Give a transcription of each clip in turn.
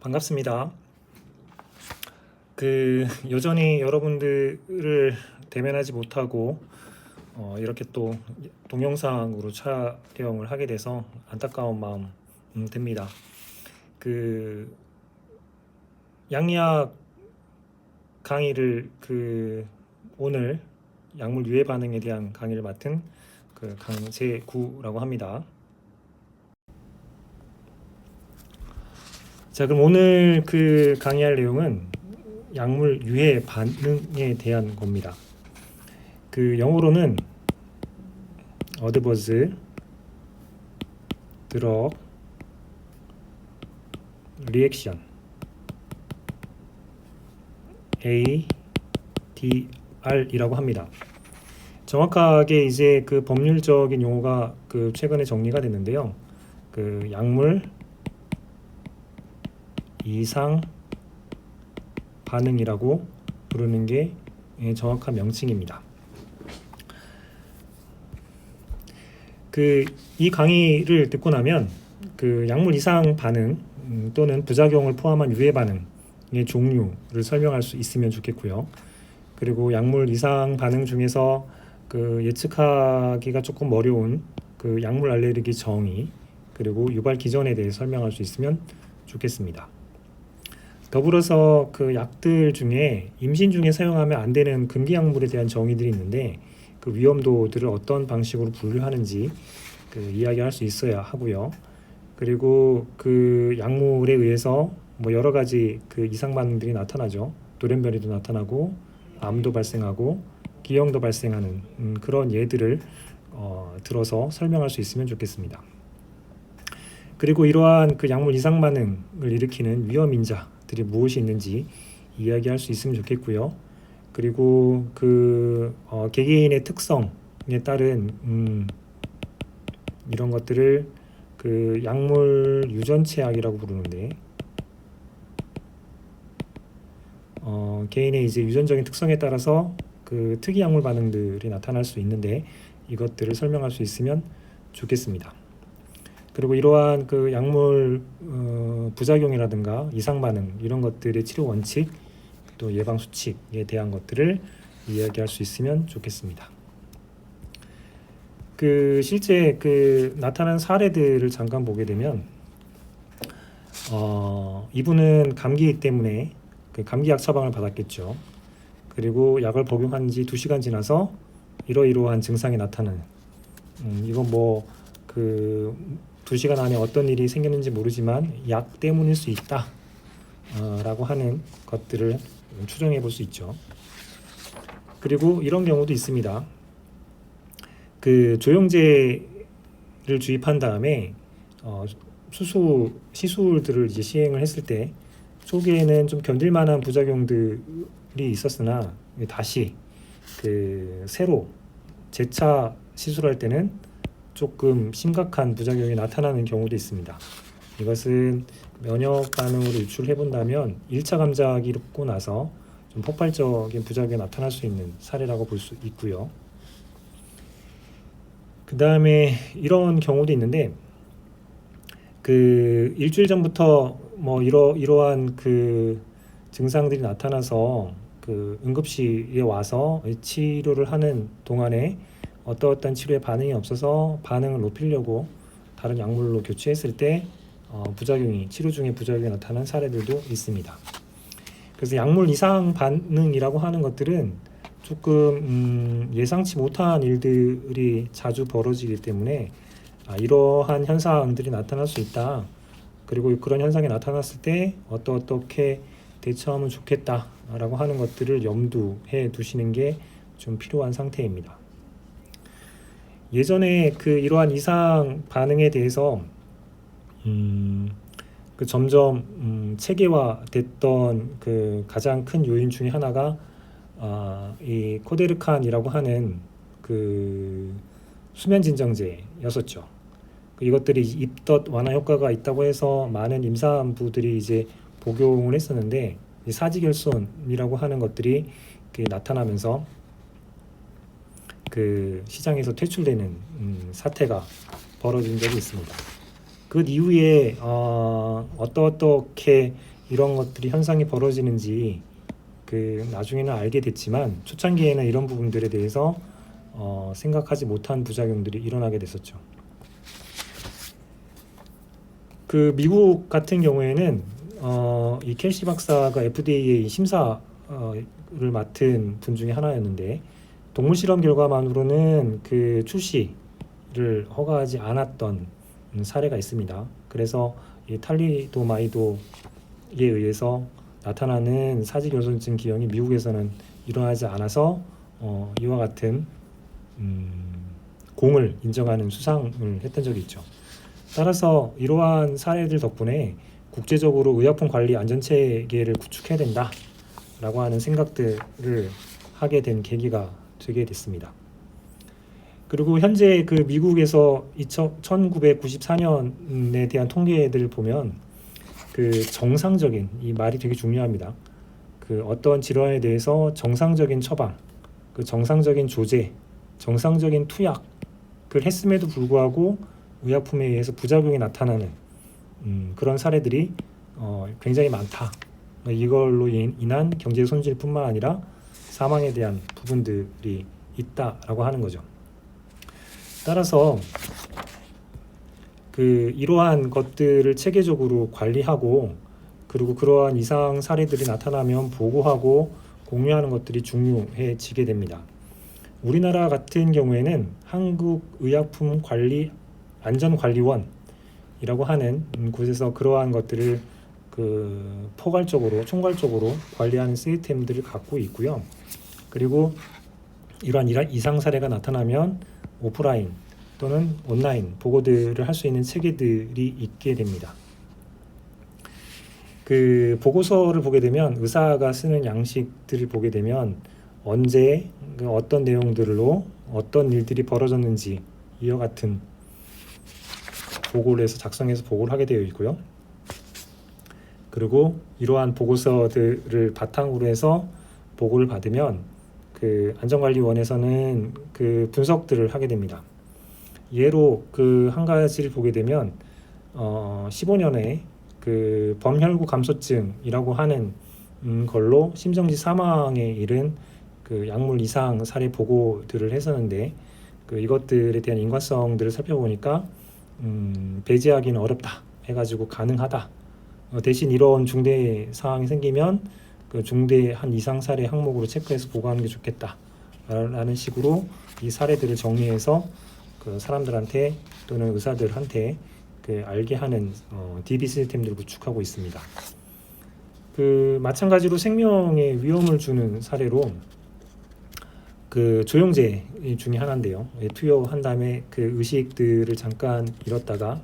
반갑습니다. 여전히 여러분들을 대면하지 못하고 이렇게 또 동영상으로 촬영을 하게 돼서 안타까운 마음 듭니다. 양리학 강의를 오늘 약물 유해 반응에 대한 강의를 맡은 강재구라고 합니다. 자, 그럼 오늘 강의할 내용은 약물 유해 반응에 대한 겁니다. 영어로는 Adverse Drug Reaction ADR이라고 합니다. 정확하게 이제 법률적인 용어가 최근에 정리가 됐는데요. 약물 이상 반응이라고 부르는 게 정확한 명칭입니다. 이 강의를 듣고 나면 약물 이상 반응 또는 부작용을 포함한 유해 반응의 종류를 설명할 수 있으면 좋겠고요. 그리고 약물 이상 반응 중에서 예측하기가 조금 어려운 약물 알레르기 정의 그리고 유발 기전에 대해 설명할 수 있으면 좋겠습니다. 더불어서 약들 중에 임신 중에 사용하면 안 되는 금기 약물에 대한 정의들이 있는데 위험도들을 어떤 방식으로 분류하는지 이야기할 수 있어야 하고요. 그리고 약물에 의해서 여러 가지 이상 반응들이 나타나죠. 돌연변이도 나타나고 암도 발생하고 기형도 발생하는 그런 예들을 들어서 설명할 수 있으면 좋겠습니다. 그리고 이러한 약물 이상 반응을 일으키는 위험 인자들이 무엇이 있는지 이야기할 수 있으면 좋겠고요. 그리고 개개인의 특성에 따른 이런 것들을 약물 유전체학이라고 부르는데 개인의 이제 유전적인 특성에 따라서 특이 약물 반응들이 나타날 수 있는데 이것들을 설명할 수 있으면 좋겠습니다. 그리고 이러한 약물 부작용이라든가 이상 반응 이런 것들의 치료 원칙 또 예방 수칙에 대한 것들을 이야기할 수 있으면 좋겠습니다. 실제 나타난 사례들을 잠깐 보게 되면 이분은 감기 때문에 감기약 처방을 받았겠죠. 그리고 약을 복용한 지 2시간 지나서 이러이러한 증상이 나타나는 이건 2시간 안에 어떤 일이 생겼는지 모르지만 약 때문일 수 있다 라고 하는 것들을 추정해 볼 수 있죠. 그리고 이런 경우도 있습니다. 조영제를 주입한 다음에 시술들을 이제 시행을 했을 때 초기에는 좀 견딜 만한 부작용들이 있었으나 다시 새로 재차 시술할 때는 조금 심각한 부작용이 나타나는 경우도 있습니다. 이것은 면역 반응으로 유출해 본다면 1차 감작이 있고 나서 좀 폭발적인 부작용이 나타날 수 있는 사례라고 볼 수 있고요. 그 다음에 이런 경우도 있는데 일주일 전부터 이러한 증상들이 나타나서 응급실에 와서 치료를 하는 동안에 어떠한 치료에 반응이 없어서 반응을 높이려고 다른 약물로 교체했을 때 치료 중에 부작용이 나타난 사례들도 있습니다. 그래서 약물 이상 반응이라고 하는 것들은 조금 예상치 못한 일들이 자주 벌어지기 때문에 이러한 현상들이 나타날 수 있다. 그리고 그런 현상이 나타났을 때 어떻게 대처하면 좋겠다라고 하는 것들을 염두해 두시는 게 좀 필요한 상태입니다. 예전에 이러한 이상 반응에 대해서 점점 체계화됐던 가장 큰 요인 중에 하나가 이 코데르칸이라고 하는 수면 진정제였었죠. 이것들이 입덧 완화 효과가 있다고 해서 많은 임산부들이 이제 복용을 했었는데 사지결손이라고 하는 것들이 나타나면서 시장에서 퇴출되는 사태가 벌어진 적이 있습니다. 그 이후에 어떻게 이런 것들이 현상이 벌어지는지 그 나중에는 알게 됐지만 초창기에는 이런 부분들에 대해서 생각하지 못한 부작용들이 일어나게 됐었죠. 그 미국 같은 경우에는 이 켈시 박사가 FDA의 심사를 맡은 분 중에 하나였는데 동물 실험 결과만으로는 그 출시를 허가하지 않았던 사례가 있습니다. 그래서 이 탈리도마이도에 의해서 나타나는 사지교선증 기형이 미국에서는 일어나지 않아서 이와 같은 공을 인정하는 수상을 했던 적이 있죠. 따라서 이러한 사례들 덕분에 국제적으로 의약품 관리 안전체계를 구축해야 된다라고 하는 생각들을 하게 된 계기가 되게 됐습니다. 그리고 현재 그 미국에서 1994년에 대한 통계들을 보면 그 정상적인, 이 말이 되게 중요합니다. 그 어떤 질환에 대해서 정상적인 처방, 그 정상적인 조제, 정상적인 투약을 했음에도 불구하고 의약품에 의해서 부작용이 나타나는 그런 사례들이 굉장히 많다. 이걸로 인한 경제 손실뿐만 아니라 사망에 대한 부분들이 있다라고 하는 거죠. 따라서 그 이러한 것들을 체계적으로 관리하고 그리고 그러한 이상 사례들이 나타나면 보고하고 공유하는 것들이 중요해지게 됩니다. 우리나라 같은 경우에는 한국의약품관리안전관리원이라고 하는 곳에서 그러한 것들을 그 총괄적으로 관리하는 시스템들을 갖고 있고요. 그리고 이러한 이상 사례가 나타나면 오프라인 또는 온라인 보고들을 할 수 있는 체계들이 있게 됩니다. 그 보고서를 보게 되면 의사가 쓰는 양식들을 보게 되면 언제 어떤 내용들로 어떤 일들이 벌어졌는지 이와 같은 보고를 해서 작성해서 보고를 하게 되어 있고요. 그리고 이러한 보고서들을 바탕으로 해서 보고를 받으면 그 안전관리원에서는 그 분석들을 하게 됩니다. 예로 그 한 가지를 보게 되면 15년에 그 범혈구 감소증이라고 하는 걸로 심정지 사망에 이른 그 약물 이상 사례 보고들을 했었는데 그 이것들에 대한 인과성들을 살펴보니까 배제하기는 어렵다 해가지고 가능하다. 대신 이런 중대 사항이 생기면 그 중대한 이상 사례 항목으로 체크해서 보고하는 게 좋겠다 라는 식으로 이 사례들을 정리해서 그 사람들한테 또는 의사들한테 그 알게 하는 DB 시스템들을 구축하고 있습니다. 그 마찬가지로 생명에 위험을 주는 사례로 그 조영제 중에 하나인데요. 투여한 다음에 그 의식들을 잠깐 잃었다가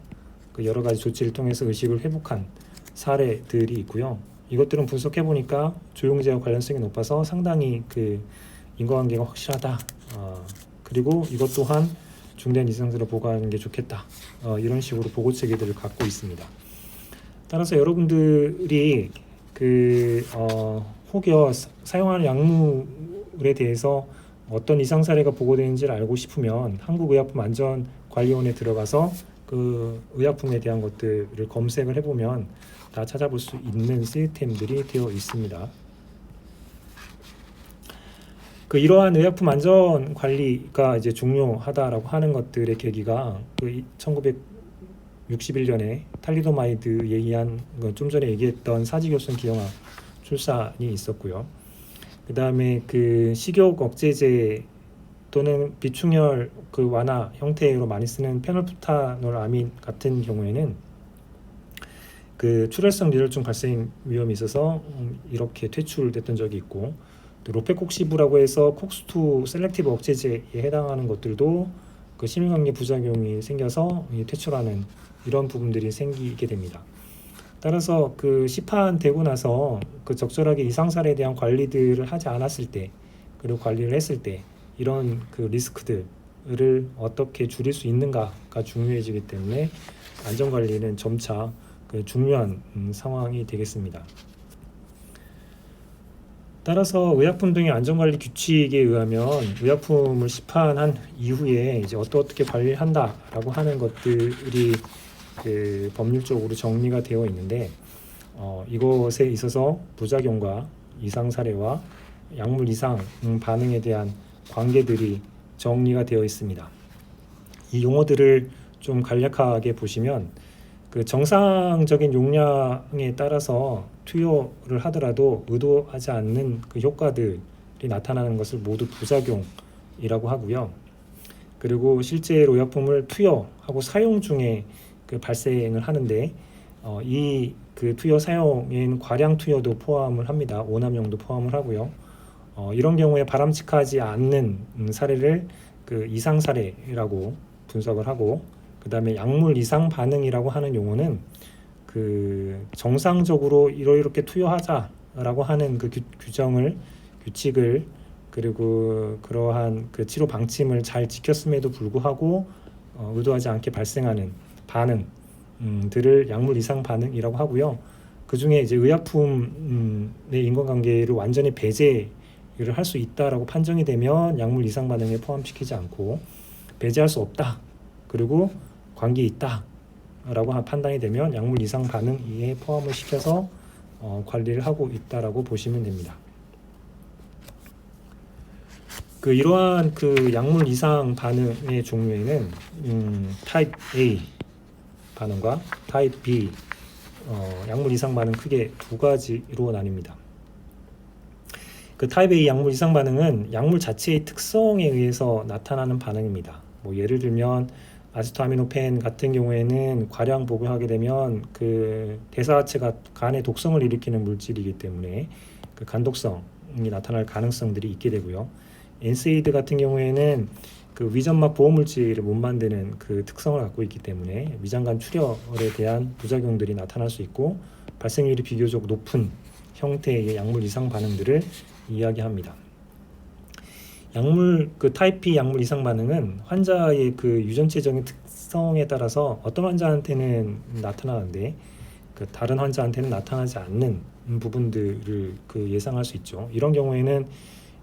그 여러 가지 조치를 통해서 의식을 회복한 사례들이 있고요. 이것들은 분석해 보니까 조영제와 관련성이 높아서 상당히 그 인과관계가 확실하다. 그리고 이것 또한 중대한 이상들을 보고하는 게 좋겠다. 이런 식으로 보고 체계들을 갖고 있습니다. 따라서 여러분들이 그 혹여 사용하는 약물에 대해서 어떤 이상 사례가 보고되는지를 알고 싶으면 한국의약품안전관리원에 들어가서 그 의약품에 대한 것들을 검색을 해보면 다 찾아볼 수 있는 시스템들이 되어 있습니다. 그 이러한 의약품 안전 관리가 이제 중요하다라고 하는 것들의 계기가 그 1961년에 탈리도마이드에 의한 좀 전에 얘기했던 사지교선 기형아 출산이 있었고요. 그 다음에 그 식욕 억제제 또는 비충혈 그 완화 형태로 많이 쓰는 페놀프타놀아민 같은 경우에는 그 출혈성 뇌혈중 발생 위험이 있어서 이렇게 퇴출됐던 적이 있고, 또 로페콕시브라고 해서 콕스2 셀렉티브 억제제에 해당하는 것들도 그 심혈관계 부작용이 생겨서 퇴출하는 이런 부분들이 생기게 됩니다. 따라서 그 시판되고 나서 그 적절하게 이상 사례에 대한 관리들을 하지 않았을 때, 그리고 관리를 했을 때 이런 그 리스크들을 어떻게 줄일 수 있는가가 중요해지기 때문에 안전관리는 점차 그 중요한 상황이 되겠습니다. 따라서 의약품 등의 안전관리 규칙에 의하면 의약품을 시판한 이후에 이제 어떻게 관리한다라고 하는 것들이 그 법률적으로 정리가 되어 있는데 이것에 있어서 부작용과 이상 사례와 약물 이상 반응에 대한 관계들이 정리가 되어 있습니다. 이 용어들을 좀 간략하게 보시면 그 정상적인 용량에 따라서 투여를 하더라도 의도하지 않는 그 효과들이 나타나는 것을 모두 부작용이라고 하고요. 그리고 실제로 의약품을 투여하고 사용 중에 그 발생을 하는데 이 그 투여 사용인 과량 투여도 포함을 합니다. 오남용도 포함을 하고요. 이런 경우에 바람직하지 않는 사례를 그 이상 사례라고 분석을 하고, 그 다음에 약물 이상 반응이라고 하는 용어는 그 정상적으로 이렇게 투여하자라고 하는 그 규칙을 그리고 그러한 그 치료 방침을 잘 지켰음에도 불구하고 의도하지 않게 발생하는 반응들을 약물 이상 반응이라고 하고요. 그 중에 이제 의약품의 인과관계를 완전히 배제를 할 수 있다라고 판정이 되면 약물 이상 반응에 포함시키지 않고, 배제할 수 없다, 그리고 관계 있다라고 판단이 되면 약물 이상 반응에 포함을 시켜서 관리를 하고 있다라고 보시면 됩니다. 그 이러한 그 약물 이상 반응의 종류에는 타입 A 반응과 타입 B 약물 이상 반응 크게 두 가지로 나뉩니다. 그 타입 A 약물 이상 반응은 약물 자체의 특성에 의해서 나타나는 반응입니다. 뭐 예를 들면 아세토아미노펜 같은 경우에는 과량 복용하게 되면 그 대사체가 간의 독성을 일으키는 물질이기 때문에 그 간독성이 나타날 가능성들이 있게 되고요. 엔세이드 같은 경우에는 그 위점막 보호물질을 못 만드는 그 특성을 갖고 있기 때문에 위장관 출혈에 대한 부작용들이 나타날 수 있고, 발생률이 비교적 높은 형태의 약물 이상 반응들을 이야기합니다. 약물 그 타입 B 약물 이상 반응은 환자의 그 유전체적인 특성에 따라서 어떤 환자한테는 나타나는데 그 다른 환자한테는 나타나지 않는 부분들을 그 예상할 수 있죠. 이런 경우에는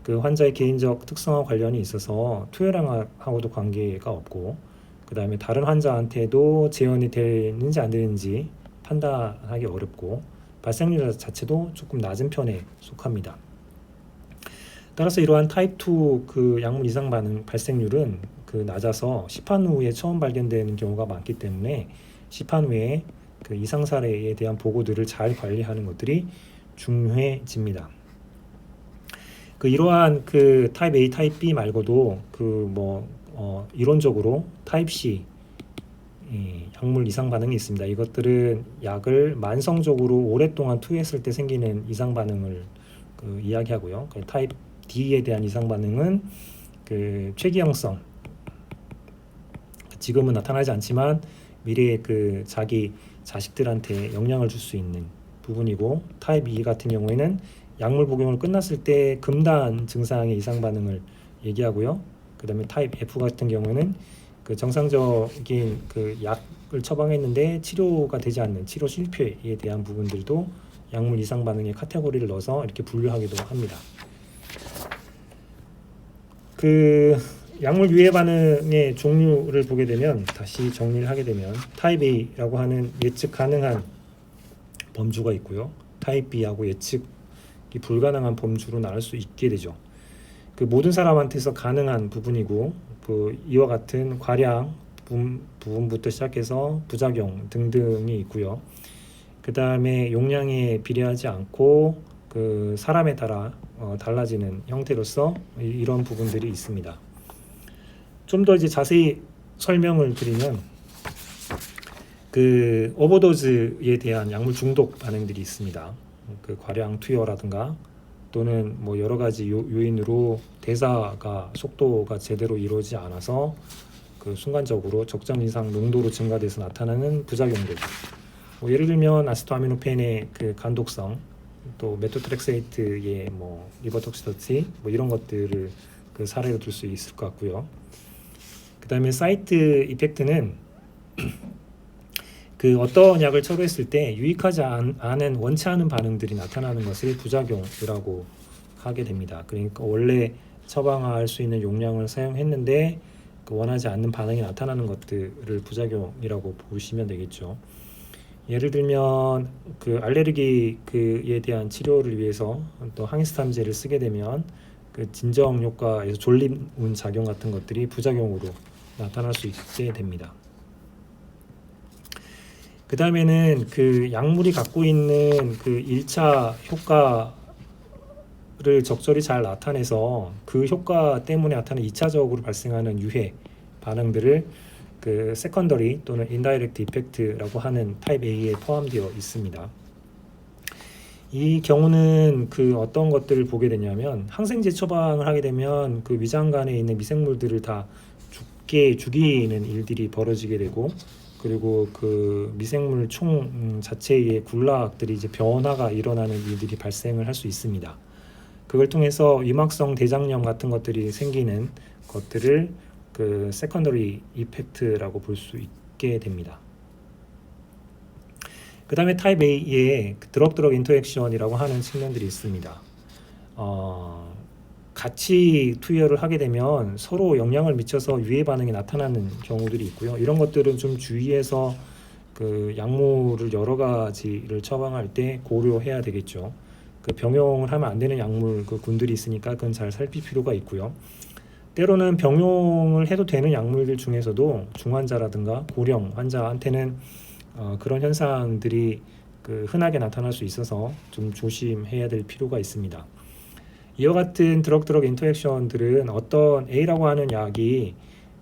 그 환자의 개인적 특성과 관련이 있어서 투여량하고도 관계가 없고, 그 다음에 다른 환자한테도 재현이 되는지 안 되는지 판단하기 어렵고, 발생률 자체도 조금 낮은 편에 속합니다. 따라서 이러한 타입 2 그 약물 이상 반응 발생률은 그 낮아서 시판 후에 처음 발견되는 경우가 많기 때문에 시판 후에 그 이상 사례에 대한 보고들을 잘 관리하는 것들이 중요해집니다. 그 이러한 그 타입 A, 타입 B 말고도 그 이론적으로 타입 C 약물 이상 반응이 있습니다. 이것들은 약을 만성적으로 오랫동안 투여했을 때 생기는 이상 반응을 그 이야기하고요. 그 타입 D에 대한 이상 반응은 그 최기형성, 지금은 나타나지 않지만 미래에 그 자기 자식들한테 영향을 줄 수 있는 부분이고, 타입 E 같은 경우에는 약물 복용을 끝났을 때 금단 증상의 이상 반응을 얘기하고요. 그 다음에 타입 F 같은 경우에는 그 정상적인 그 약을 처방했는데 치료가 되지 않는 치료 실패에 대한 부분들도 약물 이상 반응의 카테고리를 넣어서 이렇게 분류하기도 합니다. 그 약물 유해 반응의 종류를 보게 되면, 다시 정리를 하게 되면 타입 A라고 하는 예측 가능한 범주가 있고요. 타입 B하고 예측이 불가능한 범주로 나눌 수 있게 되죠. 그 모든 사람한테서 가능한 부분이고, 그 이와 같은 과량 부분부터 시작해서 부작용 등등이 있고요. 그 다음에 용량에 비례하지 않고 그 사람에 따라 달라지는 형태로서 이런 부분들이 있습니다. 좀 더 이제 자세히 설명을 드리면, 그 오버도즈에 대한 약물 중독 반응들이 있습니다. 그 과량 투여라든가 또는 뭐 여러 가지 요인으로 대사가 속도가 제대로 이루어지지 않아서 그 순간적으로 적정 이상 농도로 증가돼서 나타나는 부작용들. 뭐 예를 들면 아세토아미노펜의 그 간독성, 또 메토트렉세이트의 뭐 리버톡시더티 뭐 이런 것들을 그 사례로 들 수 있을 것 같고요. 그 다음에 사이트 이펙트는 그 어떤 약을 처리했을 때 유익하지 않은 원치 않은 반응들이 나타나는 것을 부작용이라고 하게 됩니다. 그러니까 원래 처방할 수 있는 용량을 사용했는데 그 원하지 않는 반응이 나타나는 것들을 부작용이라고 보시면 되겠죠. 예를 들면 그 알레르기에 대한 치료를 위해서 또 항히스타민제를 쓰게 되면 그 진정 효과에서 졸림운 작용 같은 것들이 부작용으로 나타날 수 있게 됩니다. 그 다음에는 그 약물이 갖고 있는 그 1차 효과를 적절히 잘 나타내서 그 효과 때문에 나타나는 2차적으로 발생하는 유해 반응들을 그 세컨더리 또는 인다이렉트 이펙트라고 하는 타입 A에 포함되어 있습니다. 이 경우는 그 어떤 것들을 보게 되냐면 항생제 처방을 하게 되면 그 위장관에 있는 미생물들을 다 죽이는 일들이 벌어지게 되고, 그리고 그 미생물 총 자체의 군락들이 이제 변화가 일어나는 일들이 발생을 할 수 있습니다. 그걸 통해서 위막성 대장염 같은 것들이 생기는 것들을 그 세컨더리 이펙트라고 볼 수 있게 됩니다. 그 다음에 타입 A에 드럭 인터액션이라고 하는 측면들이 있습니다. 같이 투여를 하게 되면 서로 영향을 미쳐서 유해 반응이 나타나는 경우들이 있고요. 이런 것들은 좀 주의해서 그 약물을 여러 가지를 처방할 때 고려해야 되겠죠. 그 병용을 하면 안 되는 약물 그 군들이 있으니까 그건 잘 살필 필요가 있고요. 때로는 병용을 해도 되는 약물들 중에서도 중환자라든가 고령 환자한테는 그런 현상들이 그 흔하게 나타날 수 있어서 좀 조심해야 될 필요가 있습니다. 이와 같은 드럭 인터액션들은 어떤 A라고 하는 약이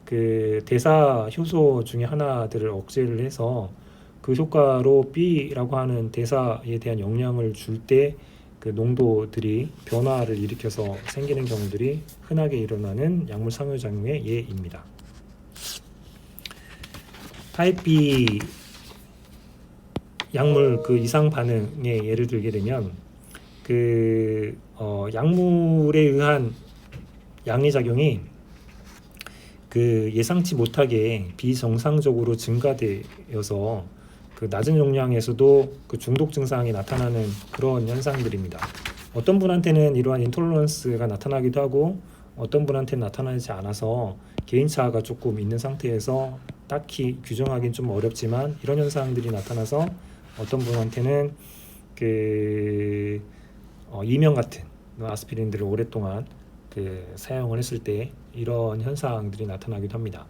그 대사 효소 중에 하나들을 억제를 해서 그 효과로 B라고 하는 대사에 대한 영향을 줄 때 그 농도들이 변화를 일으켜서 생기는 경우들이 흔하게 일어나는 약물 상호작용의 예입니다. 타입 B 약물 그 이상 반응의 예를 들게 되면 그 약물에 의한 양리작용이 그 예상치 못하게 비정상적으로 증가되어서 그 낮은 용량에서도 그 중독 증상이 나타나는 그런 현상들입니다. 어떤 분한테는 이러한 인톨러런스가 나타나기도 하고 어떤 분한테는 나타나지 않아서 개인차가 조금 있는 상태에서 딱히 규정하기는 좀 어렵지만 이런 현상들이 나타나서 어떤 분한테는 그 이명 같은 아스피린들을 오랫동안 그 사용을 했을 때 이런 현상들이 나타나기도 합니다.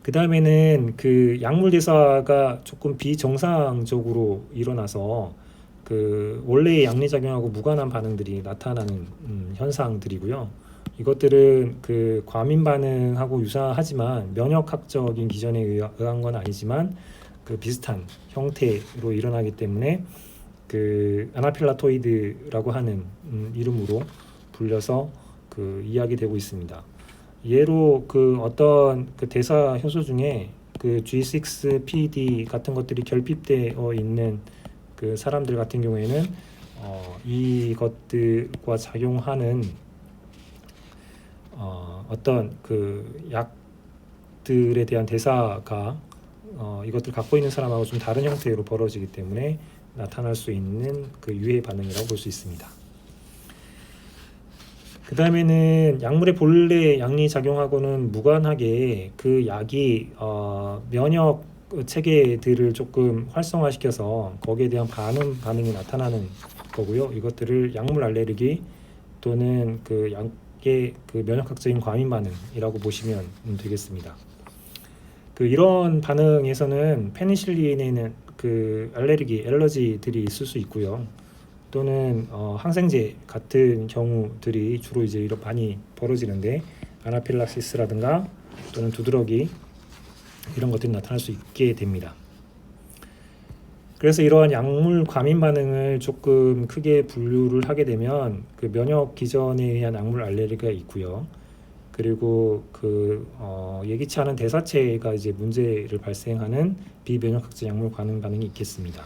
그 다음에는 그 약물 대사가 조금 비정상적으로 일어나서 그 원래의 양리작용하고 무관한 반응들이 나타나는 현상들이고요. 이것들은 그 과민 반응하고 유사하지만 면역학적인 기전에 의한 건 아니지만 그 비슷한 형태로 일어나기 때문에 그 아나필라토이드라고 하는 이름으로 불려서 그 이야기되고 있습니다. 예로 그 어떤 그 대사 효소 중에 그 G6PD 같은 것들이 결핍되어 있는 그 사람들 같은 경우에는 이것들과 작용하는 어떤 그 약들에 대한 대사가 이것들 갖고 있는 사람하고 좀 다른 형태로 벌어지기 때문에 나타날 수 있는 그 유해 반응이라고 볼 수 있습니다. 그 다음에는 약물의 본래 양리작용하고는 무관하게 그 약이 면역 체계들을 조금 활성화시켜서 거기에 대한 반응이 나타나는 거고요. 이것들을 약물 알레르기 또는 그 약의 그 면역학적인 과민 반응이라고 보시면 되겠습니다. 그 이런 반응에서는 페니실린에는 그 알러지들이 있을 수 있고요. 또는 항생제 같은 경우들이 주로 이제 많이 벌어지는데 아나필락시스라든가 또는 두드러기 이런 것들이 나타날 수 있게 됩니다. 그래서 이러한 약물 과민 반응을 조금 크게 분류를 하게 되면 그 면역 기전에 의한 약물 알레르기가 있고요. 그리고 그 예기치 않은 대사체가 이제 문제를 발생하는 비면역학적 약물 과민 반응이 있겠습니다.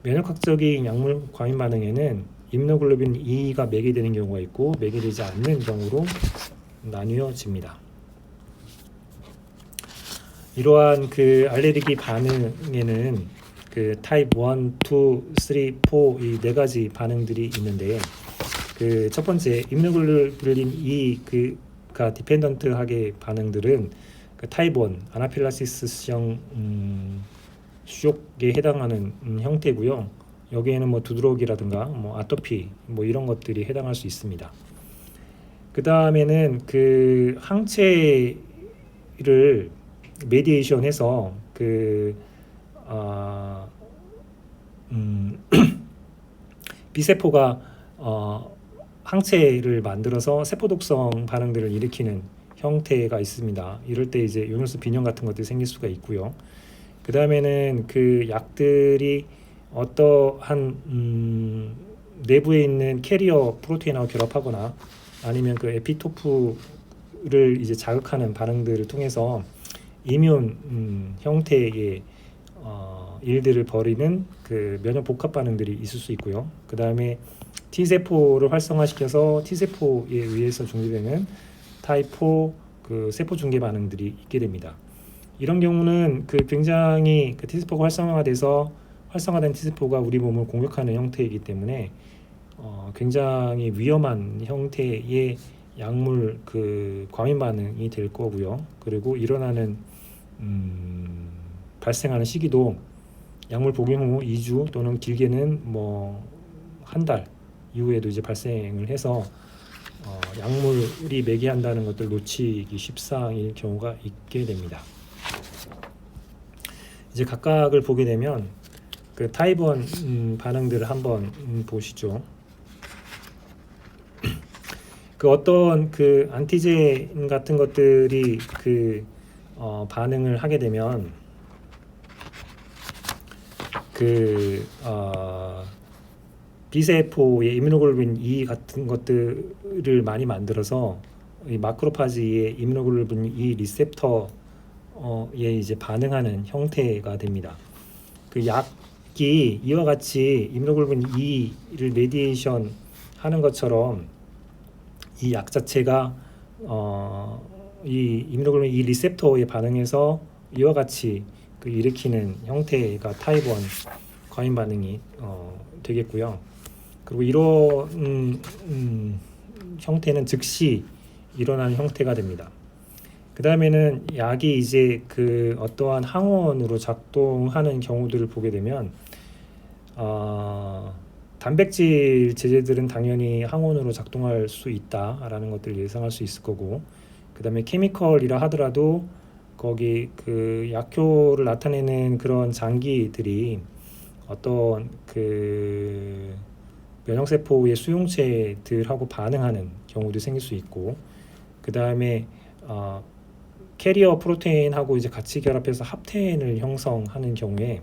면역학적인 약물 과민 반응에는 임무글로빈 E가 매개되는 경우가 있고 매개되지 않는 경우로 나뉘어집니다. 이러한 그 알레르기 반응에는 그 타입 1, 2, 3, 4 이 네 가지 반응들이 있는데 그 첫 번째 임무글로빈 E 그 디펜던트하게 반응들은 그 타입 1 아나필락시스성 수족에 해당하는 형태고요. 여기에는 뭐 두드러기라든가 뭐 아토피 뭐 이런 것들이 해당할 수 있습니다. 그 다음에는 그 항체를 메디에이션해서 B세포가 항체를 만들어서 세포 독성 반응들을 일으키는 형태가 있습니다. 이럴 때 이제 요노스 빈형 같은 것들이 생길 수가 있고요. 그 다음에는 그 약들이 어떠한 내부에 있는 캐리어 프로테인하고 결합하거나 아니면 그 에피토프를 이제 자극하는 반응들을 통해서 이뮨 형태의 일들을 벌이는 그 면역 복합 반응들이 있을 수 있고요. 그 다음에 T세포를 활성화시켜서 T세포에 의해서 중지되는 타입 4 그 세포 중계 반응들이 있게 됩니다. 이런 경우는 그 굉장히 그 T세포가 활성화된 T세포가 우리 몸을 공격하는 형태이기 때문에 굉장히 위험한 형태의 약물 그 과민 반응이 될 거고요. 그리고 일어나는 발생하는 시기도 약물 복용 후 2주 또는 길게는 뭐 한 달 이후에도 이제 발생을 해서 약물이 매개한다는 것들 놓치기 십상일 경우가 있게 됩니다. 이제 각각을 보게 되면 그 타입 1 반응들을 한번 보시죠. 그 어떤 그 안티젠 같은 것들이 그 반응을 하게 되면 B세포의 이뮤노글로빈 E 같은 것들을 많이 만들어서 이 마크로파지의 이뮤노글로빈 E 리셉터에 이제 반응하는 형태가 됩니다. 그 약이 이와 같이 이뮤노글로빈 E를 메디에이션 하는 것처럼 이 약 자체가 이 이뮤노글로빈 E 리셉터에 반응해서 이와 같이 그 일으키는 형태가 타입 1 과민 반응이 되겠고요. 그리고 이런 형태는 즉시 일어나는 형태가 됩니다. 그 다음에는 약이 이제 그 어떠한 항원으로 작동하는 경우들을 보게 되면 단백질 제제들은 당연히 항원으로 작동할 수 있다라는 것들을 예상할 수 있을 거고, 그 다음에 케미컬이라 하더라도 거기 그 약효를 나타내는 그런 장기들이 어떤 그 면역세포의 수용체들하고 반응하는 경우도 생길 수 있고, 그 다음에 캐리어 프로테인하고 이제 같이 결합해서 합텐을 형성하는 경우에,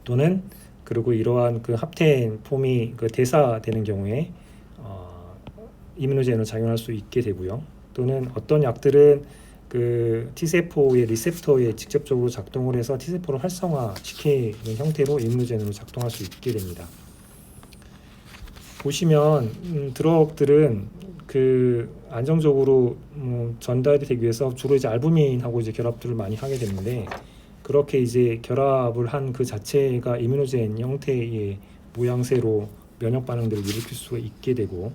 또는 그리고 이러한 그 합텐 폼이 그 대사되는 경우에 이뮤노젠으로 작용할 수 있게 되고요. 또는 어떤 약들은 그 T세포의 리셉터에 직접적으로 작동을 해서 T세포를 활성화시키는 형태로 이뮤노젠으로 작동할 수 있게 됩니다. 보시면 드럭들은 그 안정적으로 전달이 되기 위해서 주로 이제 알부민하고 이제 결합들을 많이 하게 되는데, 그렇게 이제 결합을 한 그 자체가 이뮤노젠 형태의 모양새로 면역 반응들을 일으킬 수가 있게 되고,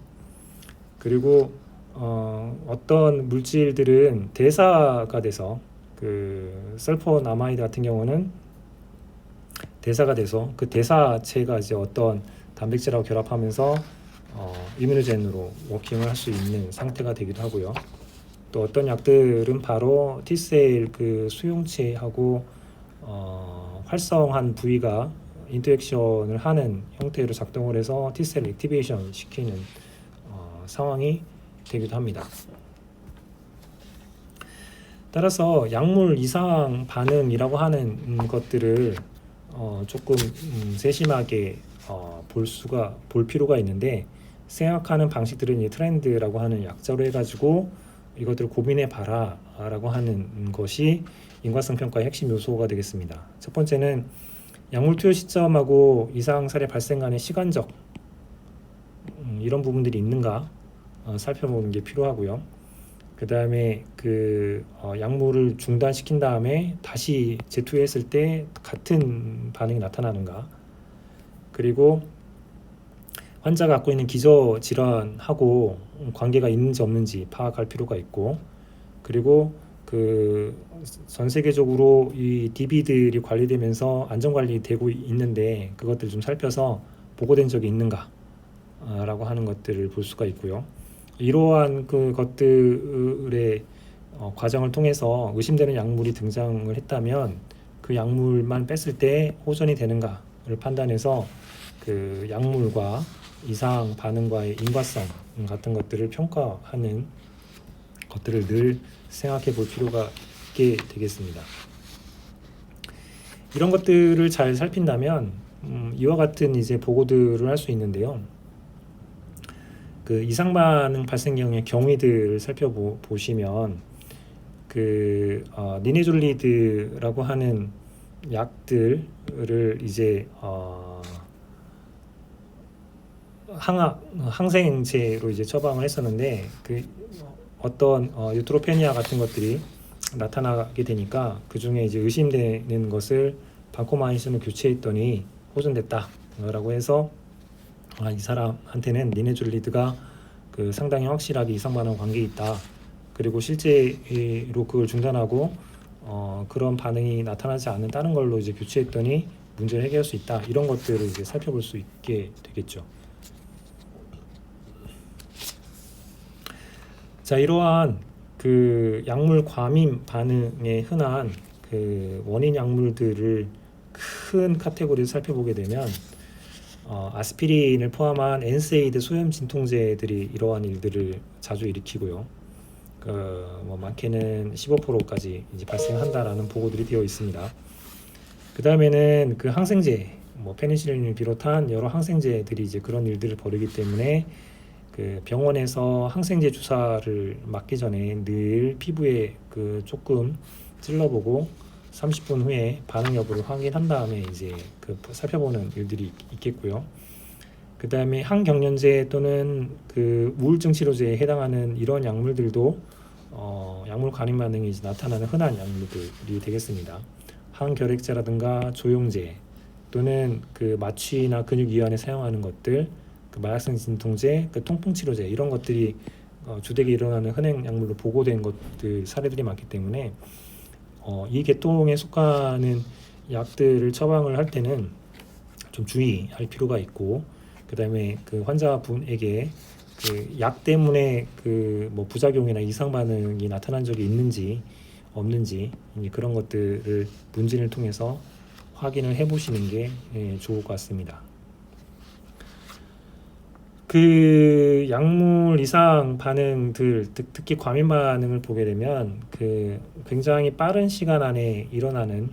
그리고 어떤 물질들은 대사가 돼서 그 설포나마이드 같은 경우는 대사가 돼서 그 대사체가 이제 어떤 단백질하고 결합하면서 이뮤노젠으로 워킹을 할 수 있는 상태가 되기도 하고요. 또 어떤 약들은 바로 T셀 그 수용체하고 활성한 부위가 인터액션을 하는 형태로 작동을 해서 T셀 액티베이션 시키는 상황이 되기도 합니다. 따라서 약물 이상 반응이라고 하는 것들을 조금 세심하게 볼 필요가 있는데, 생각하는 방식들은 이 트렌드라고 하는 약자로 해가지고 이것들을 고민해 봐라 라고 하는 것이 인과성 평가의 핵심 요소가 되겠습니다. 첫 번째는 약물 투여 시점하고 이상 사례 발생 간의 시간적 이런 부분들이 있는가 살펴보는 게 필요하고요. 그 다음에 그 약물을 중단시킨 다음에 다시 재투여했을 때 같은 반응이 나타나는가, 그리고 환자가 갖고 있는 기저 질환하고 관계가 있는지 없는지 파악할 필요가 있고, 그리고 그 전 세계적으로 이 DB들이 관리되면서 안전 관리되고 있는데 그것들 좀 살펴서 보고된 적이 있는가 라고 하는 것들을 볼 수가 있고요. 이러한 그 것들의 과정을 통해서 의심되는 약물이 등장을 했다면 그 약물만 뺐을 때 호전이 되는가를 판단해서 그 약물과 이상 반응과의 인과성 같은 것들을 평가하는 것들을 늘 생각해 볼 필요가 있게 되겠습니다. 이런 것들을 잘 살핀다면 이와 같은 이제 보고들을 할 수 있는데요. 그 이상 반응 발생 경우의 경위들을 살펴보시면 그 니네졸리드라고 하는 약들을 이제 항생제로 이제 처방을 했었는데 그 어떤 유트로페니아 같은 것들이 나타나게 되니까 그 중에 이제 의심되는 것을 반코마이신을 교체했더니 호전됐다라고 해서 이 사람한테는 니네졸리드가 그 상당히 확실하게 이상 반응 관계 있다. 그리고 실제로 그걸 중단하고 그런 반응이 나타나지 않는다는 걸로 이제 교체했더니 문제를 해결할 수 있다. 이런 것들을 이제 살펴볼 수 있게 되겠죠. 자, 이러한 그 약물 과민 반응에 흔한 그 원인 약물들을 큰 카테고리를 살펴보게 되면 아스피린을 포함한 엔세이드 소염 진통제들이 이러한 일들을 자주 일으키고요. 뭐 많게는 15%까지 이제 발생한다라는 보고들이 되어 있습니다. 그 다음에는 그 항생제, 뭐 페니실린을 비롯한 여러 항생제들이 이제 그런 일들을 벌이기 때문에 그 병원에서 항생제 주사를 맞기 전에 늘 피부에 그 조금 찔러보고 30분 후에 반응 여부를 확인한 다음에 이제 그 살펴보는 일들이 있겠고요. 그 다음에 항경련제 또는 그 우울증 치료제에 해당하는 이런 약물들도 약물 관인 반응이 이제 나타나는 흔한 약물들이 되겠습니다. 항결핵제라든가 조영제 또는 그 마취나 근육 이완에 사용하는 것들, 그 마약성 진통제, 그 통풍 치료제 이런 것들이 주되게 일어나는 흔행 약물로 보고된 것들 사례들이 많기 때문에 이 계통에 속하는 약들을 처방을 할 때는 좀 주의할 필요가 있고, 그 다음에 그 환자분에게 그 약 때문에 그 뭐 부작용이나 이상 반응이 나타난 적이 있는지 없는지 그런 것들을 문진을 통해서 확인을 해보시는 게 좋을 것 같습니다. 그 약물 이상 반응들, 특히 과민 반응을 보게 되면 그 굉장히 빠른 시간 안에 일어나는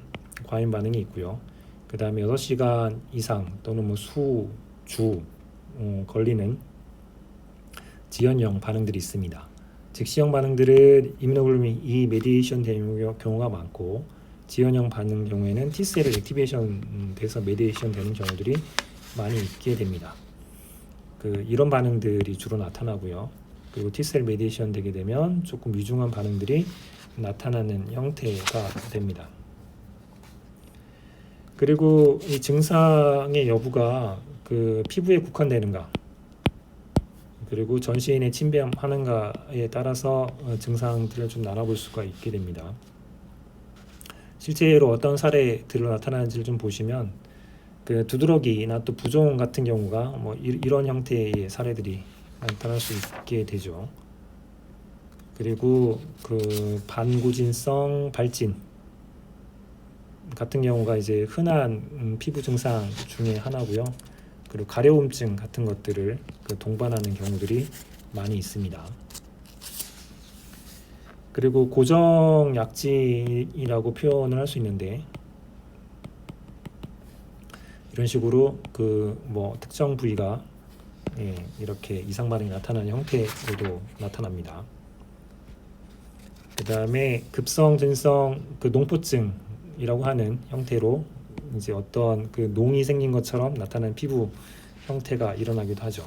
과민 반응이 있고요. 그 다음에 6시간 이상 또는 뭐 수주 걸리는 지연형 반응들이 있습니다. 즉시형 반응들은 이뮤노글로빈 E 메디에이션 되는 경우가 많고, 지연형 반응 경우에는 T셀을 액티베이션 돼서 메디에이션 되는 경우들이 많이 있게 됩니다. 이런 반응들이 주로 나타나고요. 그리고 T셀 메디에이션 되게 되면 조금 위중한 반응들이 나타나는 형태가 됩니다. 그리고 이 증상의 여부가 그 피부에 국한되는가, 그리고 전신에 침범하는가에 따라서 증상들을 좀 나눠볼 수가 있게 됩니다. 실제로 어떤 사례들로 나타나는지를 좀 보시면 그 두드러기나 또 부종 같은 경우가 뭐 이런 형태의 사례들이 나타날 수 있게 되죠. 그리고 그 반구진성 발진 같은 경우가 이제 흔한 피부 증상 중에 하나고요. 그리고 가려움증 같은 것들을 동반하는 경우들이 많이 있습니다. 그리고 고정약진이라고 표현을 할 수 있는데, 이런 식으로 그 뭐 특정 부위가 이렇게 이상 반응이 나타나는 형태로도 나타납니다. 그 다음에 급성 진성 농포증이라고 하는 형태로 이제 어떤 그 농이 생긴 것처럼 나타나는 피부 형태가 일어나기도 하죠.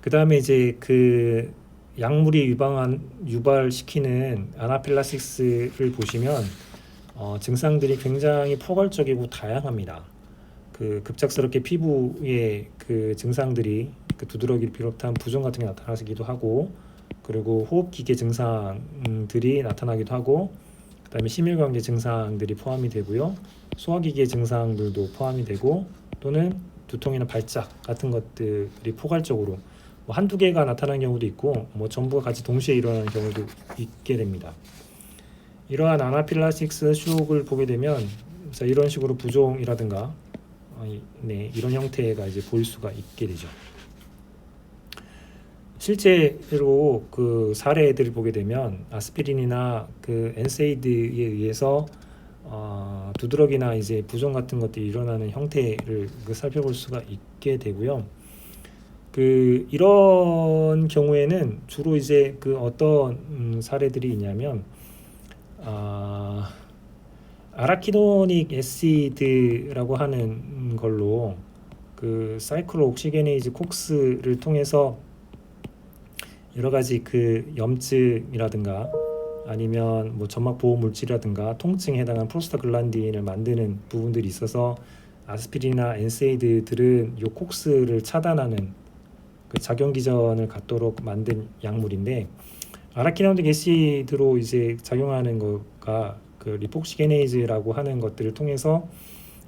그 다음에 이제 그 약물이 유발시키는 아나필락시스를 보시면 증상들이 굉장히 포괄적이고 다양합니다. 그 급작스럽게 피부에 그 증상들이 그 두드러기를 비롯한 부종 같은 게 나타나기도 하고, 그리고 호흡기계 증상들이 나타나기도 하고, 그다음에 심혈관계 증상들이 포함이 되고요. 소화기계 증상들도 포함이 되고, 또는 두통이나 발작 같은 것들이 포괄적으로 뭐 한두 개가 나타나는 경우도 있고, 뭐 전부가 같이 동시에 일어나는 경우도 있게 됩니다. 이러한 아나필락시스 쇼크를 보게 되면 자, 이런 식으로 부종이라든가 이런 형태가 이제 보일 수가 있게 되죠. 실제로 그 사례들을 보게 되면 아스피린이나 그 엔세이드에 의해서 두드러기나 이제 부종 같은 것들이 일어나는 형태를 살펴볼 수가 있게 되고요. 그 이런 경우에는 주로 이제 그 어떤 사례들이 있냐면 아라키도닉 애시드라고 하는 걸로 그 사이클로옥시게네이즈 콕스를 통해서 여러 가지 그 염증이라든가 아니면 뭐 점막 보호 물질이라든가 통증에 해당한 프로스타글란딘을 만드는 부분들이 있어서 아스피린이나 엔세이드들은 요 콕스를 차단하는 그 작용 기전을 갖도록 만든 약물인데, 아라키도닉 애시드로 이제 작용하는 거가 그 리폭시게네이즈라고 하는 것들을 통해서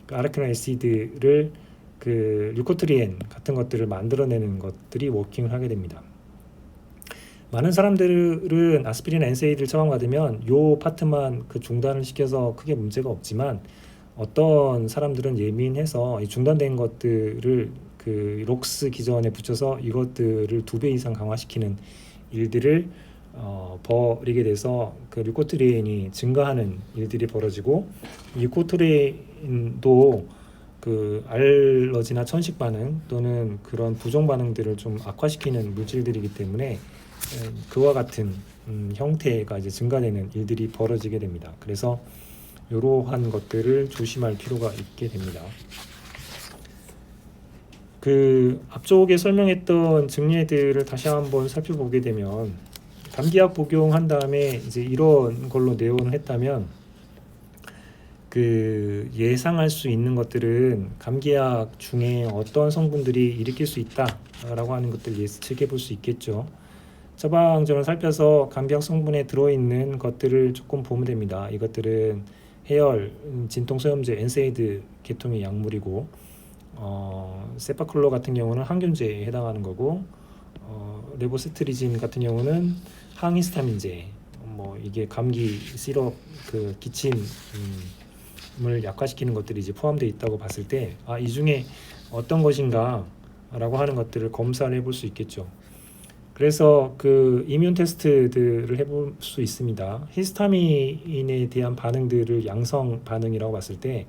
그 아라키도닉 애시드를 그 류코트리엔 같은 것들을 만들어내는 것들이 워킹을 하게 됩니다. 많은 사람들은 아스피린, 엔세이드를 처방받으면 요 파트만 그 중단을 시켜서 크게 문제가 없지만, 어떤 사람들은 예민해서 이 중단된 것들을 그 록스 기전에 붙여서 이것들을 2배 이상 강화시키는 일들을 벌이게 돼서 그 류코트리엔이 증가하는 일들이 벌어지고, 류코트리엔도 그 알러지나 천식 반응 또는 그런 부종 반응들을 좀 악화시키는 물질들이기 때문에 그와 같은 형태가 이제 증가되는 일들이 벌어지게 됩니다. 그래서 이러한 것들을 조심할 필요가 있게 됩니다. 그 앞쪽에 설명했던 증례들을 다시 한번 살펴보게 되면, 감기약 복용한 다음에 이제 이런 걸로 내원을 했다면 그 예상할 수 있는 것들은 감기약 중에 어떤 성분들이 일으킬 수 있다라고 하는 것들 예측해 볼 수 있겠죠. 처방전을 살펴서 감기약 성분에 들어있는 것들을 조금 보면 됩니다. 이것들은 해열, 진통소염제, 엔세이드 계통의 약물이고, 세파클로 같은 경우는 항균제에 해당하는 거고, 레보세트리진 같은 경우는 항히스타민제, 뭐 이게 감기 시럽 그 기침을 약화시키는 것들이 이제 포함되어 있다고 봤을 때, 이 중에 어떤 것인가라고 하는 것들을 검사를 해볼 수 있겠죠. 그래서 그 이뮨 테스트들을 해볼 수 있습니다. 히스타민에 대한 반응들을 양성 반응이라고 봤을 때,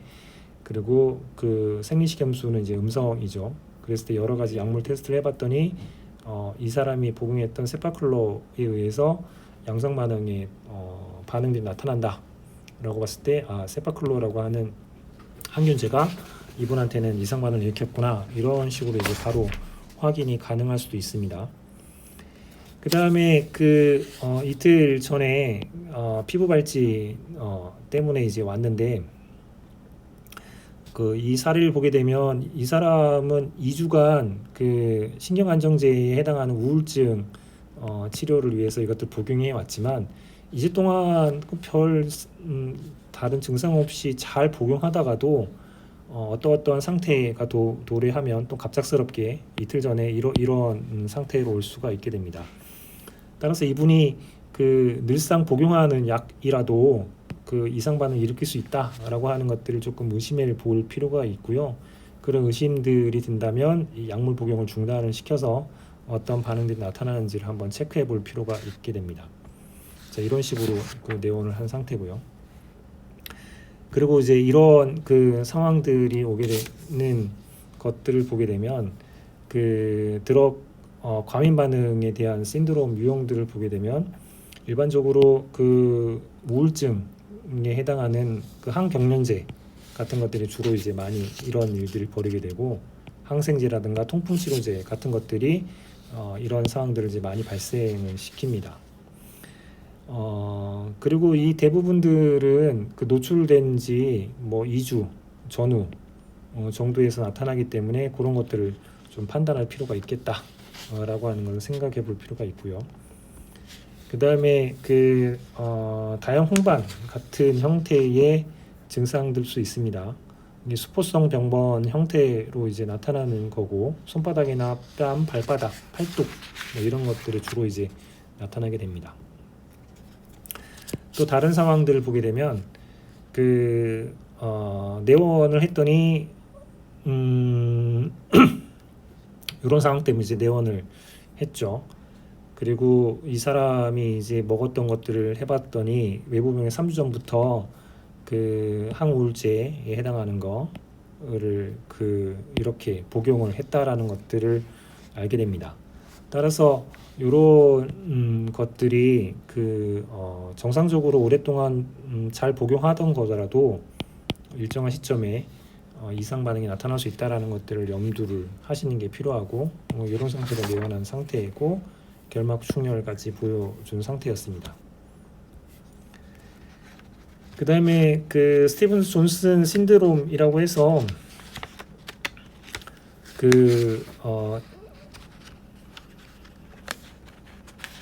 그리고 그 생리식염수는 이제 음성이죠. 그랬을 때 여러 가지 약물 테스트를 해봤더니 이 사람이 복용했던 세파클로에 의해서 양성 반응의 반응들이 나타난다라고 봤을 때, 세파클로라고 하는 항균제가 이분한테는 이상 반응을 일으켰구나, 이런 식으로 이제 바로 확인이 가능할 수도 있습니다. 그 다음에 그 이틀 전에 피부 발진 때문에 이제 왔는데, 그 이 사례를 보게 되면 이 사람은 2주간 그 신경안정제에 해당하는 우울증 치료를 위해서 이것들 복용해 왔지만, 2주 동안 별 다른 증상 없이 잘 복용하다가도 어떠한 상태가 도래하면 또 갑작스럽게 이틀 전에 이런 상태로 올 수가 있게 됩니다. 따라서 이분이 그 늘상 복용하는 약이라도 그 이상 반응을 일으킬 수 있다라고 하는 것들을 조금 의심해 볼 필요가 있고요. 그런 의심들이 든다면 이 약물 복용을 중단을 시켜서 어떤 반응들이 나타나는지를 한번 체크해 볼 필요가 있게 됩니다. 자, 이런 식으로 그 내원을 한 상태고요. 그리고 이제 이런 그 상황들이 오게 되는 것들을 보게 되면 그 드럭 과민 반응에 대한 신드롬 유형들을 보게 되면, 일반적으로 그 우울증에 해당하는 그 항경련제 같은 것들이 주로 이제 많이 이런 일들을 벌이게 되고, 항생제라든가 통풍치료제 같은 것들이 이런 상황들을 이제 많이 발생을 시킵니다. 그리고 이 대부분들은 그 노출된 지 뭐 2주 전후 정도에서 나타나기 때문에 그런 것들을 좀 판단할 필요가 있겠다 라고 하는 걸 생각해 볼 필요가 있고요. 그 다음에 다형 홍반 같은 형태의 증상들 수 있습니다. 이게 수포성 병번 형태로 이제 나타나는 거고, 손바닥이나 뺨, 발바닥, 팔뚝 이런 것들이 주로 이제 나타나게 됩니다. 또 다른 상황들을 보게 되면 내원을 했더니 이런 상황 때문에 이제 내원을 했죠. 그리고 이 사람이 이제 먹었던 것들을 해봤더니 외부병에 3주 전부터 항우울제에 해당하는 거를 이렇게 복용을 했다라는 것들을 알게 됩니다. 따라서 이런 것들이 정상적으로 오랫동안 잘 복용하던 거더라도 일정한 시점에 이상 반응이 나타날 수 있다라는 것들을 염두를 하시는 게 필요하고, 이런 상태로 내원한 상태이고 결막 충혈까지 보여준 상태였습니다. 그 다음에 스티븐 존슨 신드롬이라고 해서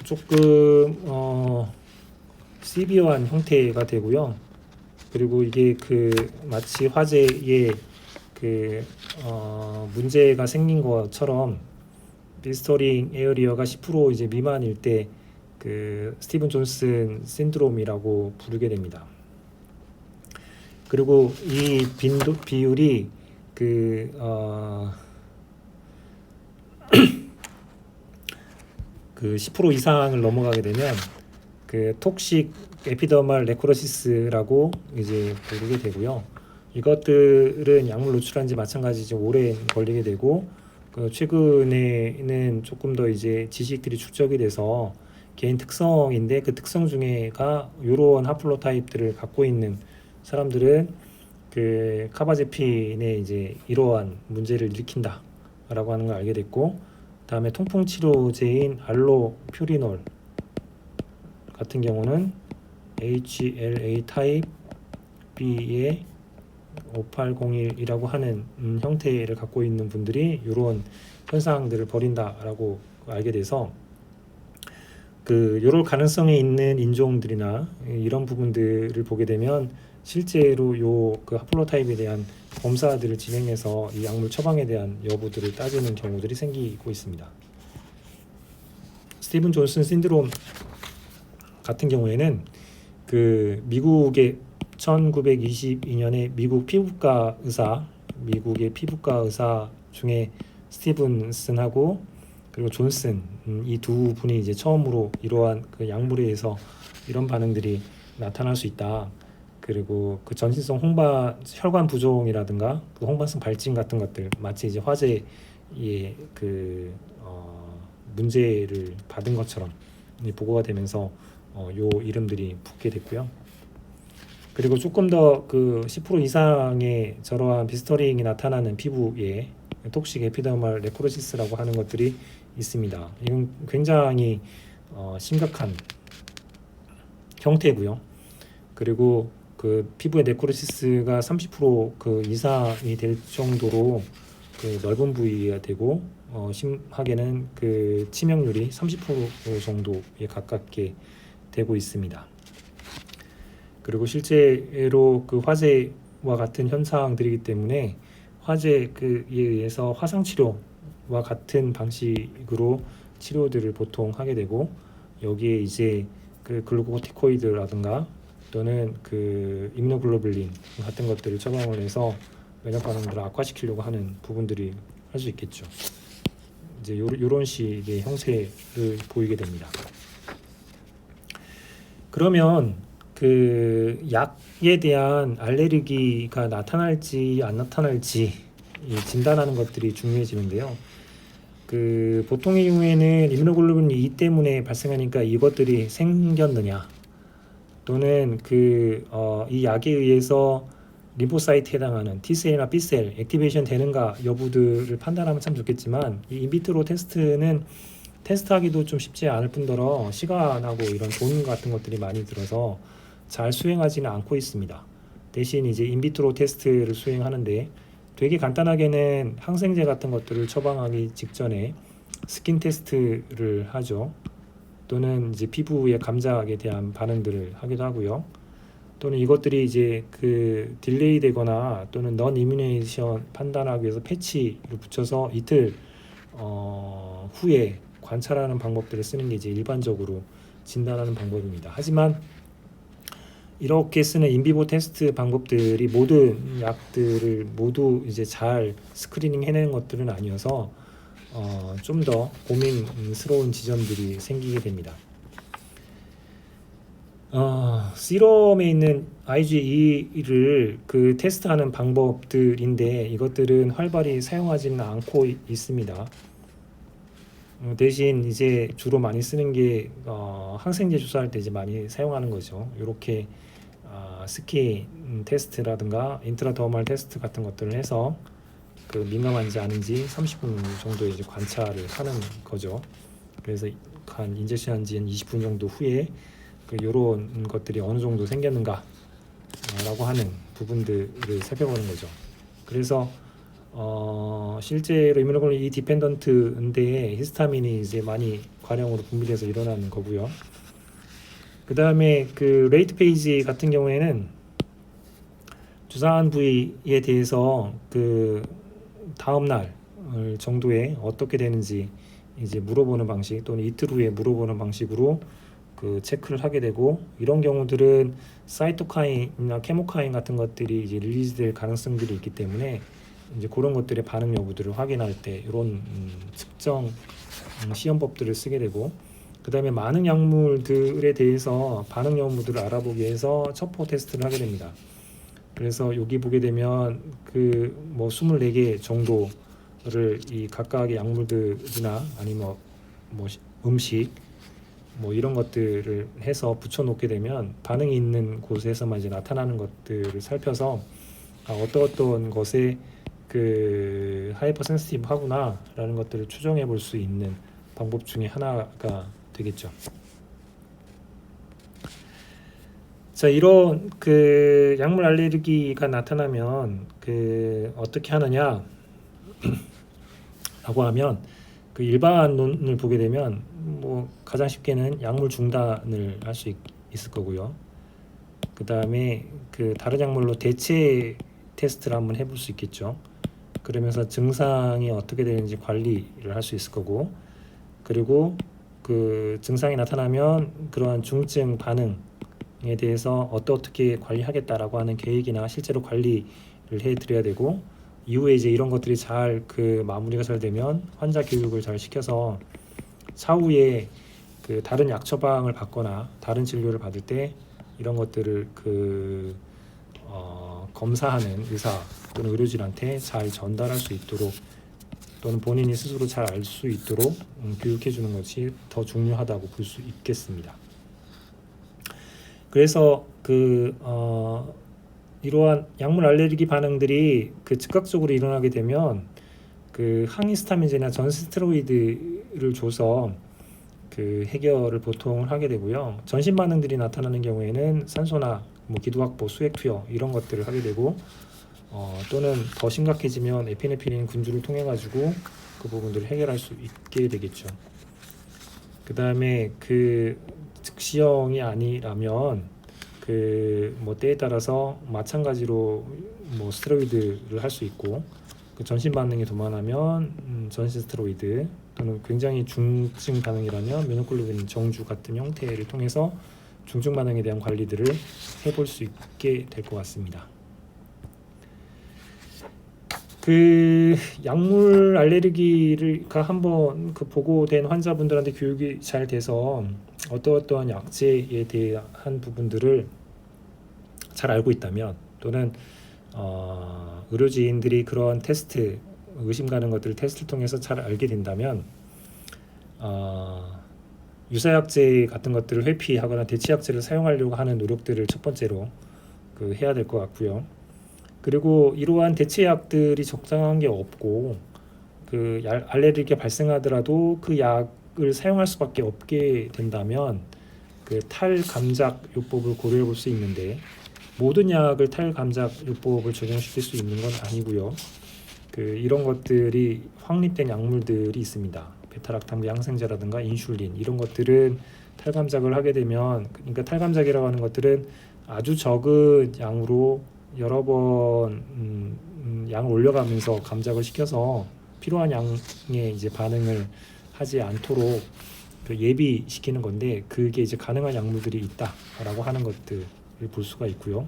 조금 시비어한 형태가 되고요. 그리고 이게 마치 화재에 문제가 생긴 것처럼 비스터링 에어리어가 10% 이제 미만일 때 스티븐 존슨 신드롬이라고 부르게 됩니다. 그리고 이 비율이 10% 이상을 넘어가게 되면 톡식 에피더멀 네크로시스라고 이제 부르게 되고요. 이것들은 약물 노출한지 마찬가지지 오래 걸리게 되고, 최근에는 조금 더 이제 지식들이 축적이 돼서 개인 특성인데 그 특성 중에가 이런 하플로타입들을 갖고 있는 사람들은 카바제핀의 이제 이러한 문제를 일으킨다라고 하는 걸 알게 됐고, 다음에 통풍 치료제인 알로퓨리놀 같은 경우는 HLA 타입 B의 5801이라고 하는 형태를 갖고 있는 분들이 이런 현상들을 벌인다라고 알게 돼서 이럴 가능성이 있는 인종들이나 이런 부분들을 보게 되면 실제로 하플로타입에 대한 검사들을 진행해서 이 약물 처방에 대한 여부들을 따지는 경우들이 생기고 있습니다. 스티븐 존슨 신드롬 같은 경우에는 미국의 1922년에 미국의 피부과 의사 중에 스티븐슨하고 그리고 존슨 이 두 분이 이제 처음으로 이러한 약물에 의해서 이런 반응들이 나타날 수 있다. 그리고 전신성 혈관 부종이라든가 홍반성 발진 같은 것들, 마치 이제 화재의 문제를 받은 것처럼 보고가 되면서 요 이름들이 붙게 됐고요. 그리고 조금 더 10% 이상의 저러한 비스터링이 나타나는 피부에 톡식 에피더멀 네크로시스라고 하는 것들이 있습니다. 이건 굉장히 심각한 형태고요. 그리고 피부의 네크로시스가 30% 이상이 될 정도로 넓은 부위가 되고, 심하게는 치명률이 30% 정도에 가깝게 되고 있습니다. 그리고 실제로 화재와 같은 현상들이기 때문에 화재에 의해서 화상 치료와 같은 방식으로 치료들을 보통 하게 되고, 여기에 이제 글루코티코이드라든가 또는 임무노글로불린 같은 것들을 처방을 해서 면역 반응들을 악화시키려고 하는 부분들이 할 수 있겠죠. 이제 이런 식의 형태를 보이게 됩니다. 그러면 약에 대한 알레르기가 나타날지 안 나타날지 진단하는 것들이 중요해지는데요. 보통의 경우에는 임무노글로불린 E 때문에 발생하니까 이것들이 생겼느냐, 또는 이 약에 의해서 림포사이트에 해당하는 T셀이나 B셀 액티베이션 되는가 여부들을 판단하면 참 좋겠지만, 이 인비트로 테스트는 테스트하기도 좀 쉽지 않을 뿐더러 시간하고 이런 돈 같은 것들이 많이 들어서 잘 수행하지는 않고 있습니다. 대신 이제 인비트로 테스트를 수행하는데 되게 간단하게는 항생제 같은 것들을 처방하기 직전에 스킨 테스트를 하죠. 또는 이제 피부의 감작에 대한 반응들을 하기도 하고요. 또는 이것들이 이제 그 딜레이 되거나 또는 넌 이뮤네이션 판단하기 위해서 패치를 붙여서 이틀 후에 관찰하는 방법들을 쓰는 게 이제 일반적으로 진단하는 방법입니다. 하지만 이렇게 쓰는 인비보 테스트 방법들이 모든 약들을 모두 이제 잘 스크리닝 해내는 것들은 아니어서 좀 더 고민스러운 지점들이 생기게 됩니다. 시럼에 있는 IgE를 그 테스트하는 방법들인데 이것들은 활발히 사용하지는 않고 있습니다. 대신 이제 주로 많이 쓰는 게 항생제 주사할 때 이제 많이 사용하는 거죠. 이렇게 스킨 테스트라든가 인트라더멀 테스트 같은 것들을 해서 그 민감한지 아닌지 30분 정도 이제 관찰을 하는 거죠. 그래서 한 인젝션한 지 20분 정도 후에 이런 것들이 어느 정도 생겼는가 라고 하는 부분들을 살펴보는 거죠. 그래서 실제로 이뮤노글로불린 디펜던트인데 히스타민이 이제 많이 과량으로 분비돼서 일어나는 거고요. 그 다음에 그 레이트 페이지 같은 경우에는 주사한 부위에 대해서 그 다음 날 정도에 어떻게 되는지 이제 물어보는 방식 또는 이틀 후에 물어보는 방식으로 그 체크를 하게 되고, 이런 경우들은 사이토카인이나 케모카인 같은 것들이 이제 릴리즈될 가능성들이 있기 때문에 이제 그런 것들의 반응 여부들을 확인할 때 이런 측정 시험법들을 쓰게 되고, 그 다음에 많은 약물들에 대해서 반응 여부들을 알아보기 위해서 첩보 테스트를 하게 됩니다. 그래서 여기 보게 되면 그 뭐 24개 정도를 이 각각의 약물들이나 아니면 뭐 음식 뭐 이런 것들을 해서 붙여 놓게 되면 반응이 있는 곳에서만 이제 나타나는 것들을 살펴서 어떤 것에 그 하이퍼 센시티브 하구나 라는 것들을 추정해 볼 수 있는 방법 중에 하나가 되겠죠. 자, 이런 그 약물 알레르기가 나타나면 그 어떻게 하느냐 라고 하면, 그 일반론을 보게 되면 뭐 가장 쉽게는 약물 중단을 할 수 있을 거고요. 그 다음에 그 다른 약물로 대체 테스트를 한번 해볼 수 있겠죠. 그러면서 증상이 어떻게 되는지 관리를 할 수 있을 거고, 그리고 그 증상이 나타나면 그러한 중증 반응에 대해서 어떻게 관리하겠다라고 하는 계획이나 실제로 관리를 해드려야 되고, 이후에 이제 이런 것들이 잘 그 마무리가 잘 되면 환자 교육을 잘 시켜서 차후에 그 다른 약 처방을 받거나 다른 진료를 받을 때 이런 것들을 그 검사하는 의사 또는 의료진한테 잘 전달할 수 있도록 또는 본인이 스스로 잘 알 수 있도록 교육해 주는 것이 더 중요하다고 볼 수 있겠습니다. 그래서 그 이러한 약물 알레르기 반응들이 그 즉각적으로 일어나게 되면 그 항히스타민제나 전스테로이드를 줘서 그 해결을 보통 하게 되고요. 전신 반응들이 나타나는 경우에는 산소나 뭐 기도확보, 수액 투여 이런 것들을 하게 되고, 또는 더 심각해지면 에피네프린 군주를 통해 가지고 그 부분들을 해결할 수 있게 되겠죠. 그 다음에 그 즉시형이 아니라면 그 뭐 때에 따라서 마찬가지로 뭐 스테로이드를 할 수 있고, 그 전신 반응이 도만하면 전신 스테로이드, 또는 굉장히 중증 반응이라면 이뮤노글로불린 정주 같은 형태를 통해서 중증 반응에 대한 관리들을 해볼 수 있게 될 것 같습니다. 그 약물 알레르기가 한번 그 보고된 환자분들한테 교육이 잘 돼서 어떠한 약제에 대한 부분들을 잘 알고 있다면, 또는 의료진들이 그런 테스트, 의심 가는 것들을 테스트를 통해서 잘 알게 된다면 유사약제 같은 것들을 회피하거나 대체약제를 사용하려고 하는 노력들을 첫 번째로 그 해야 될 것 같고요. 그리고 이러한 대체약들이 적당한 게 없고 그 알레르기가 발생하더라도 그 약을 사용할 수밖에 없게 된다면 그 탈감작 요법을 고려해 볼 수 있는데, 모든 약을 탈감작 요법을 적용시킬 수 있는 건 아니고요. 이런 것들이 확립된 약물들이 있습니다. 베타락탐 항생제라든가 인슐린 이런 것들은 탈감작을 하게 되면, 그러니까 탈감작이라고 하는 것들은 아주 적은 양으로 여러 번 양을 올려가면서 감작을 시켜서 필요한 양의 이제 반응을 하지 않도록 예비시키는 건데, 그게 이제 가능한 약물들이 있다라고 하는 것들을 볼 수가 있고요.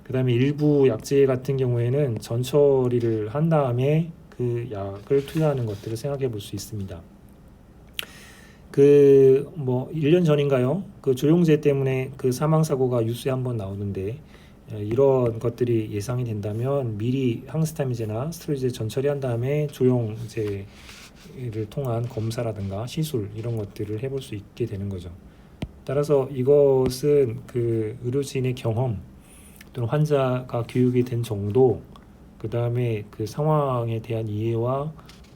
그 다음에 일부 약제 같은 경우에는 전처리를 한 다음에 그 약을 투여하는 것들을 생각해 볼 수 있습니다. 1년 전인가요? 그 조영제 때문에 그 사망 사고가 뉴스에 한번 나오는데, 이런 것들이 예상이 된다면 미리 항스타민제나 스테로이드 전처리한 다음에 조영제를 통한 검사라든가 시술 이런 것들을 해볼 수 있게 되는 거죠. 따라서 이것은 그 의료진의 경험 또는 환자가 교육이 된 정도, 그 다음에 그 상황에 대한 이해와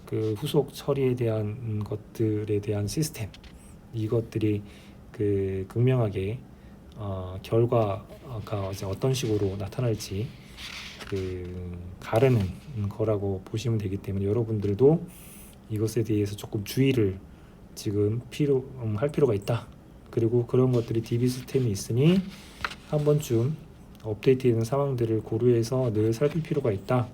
그 후속 처리에 대한 것들에 대한 시스템, 이것들이 그 극명하게 결과가 이제 어떤 식으로 나타날지 가르는 거라고 보시면 되기 때문에, 여러분들도 이것에 대해서 조금 주의를 지금 할 필요가 있다. 그리고 그런 것들이 DB 시스템이 있으니 한 번쯤 업데이트되는 상황들을 고려해서 늘 살필 필요가 있다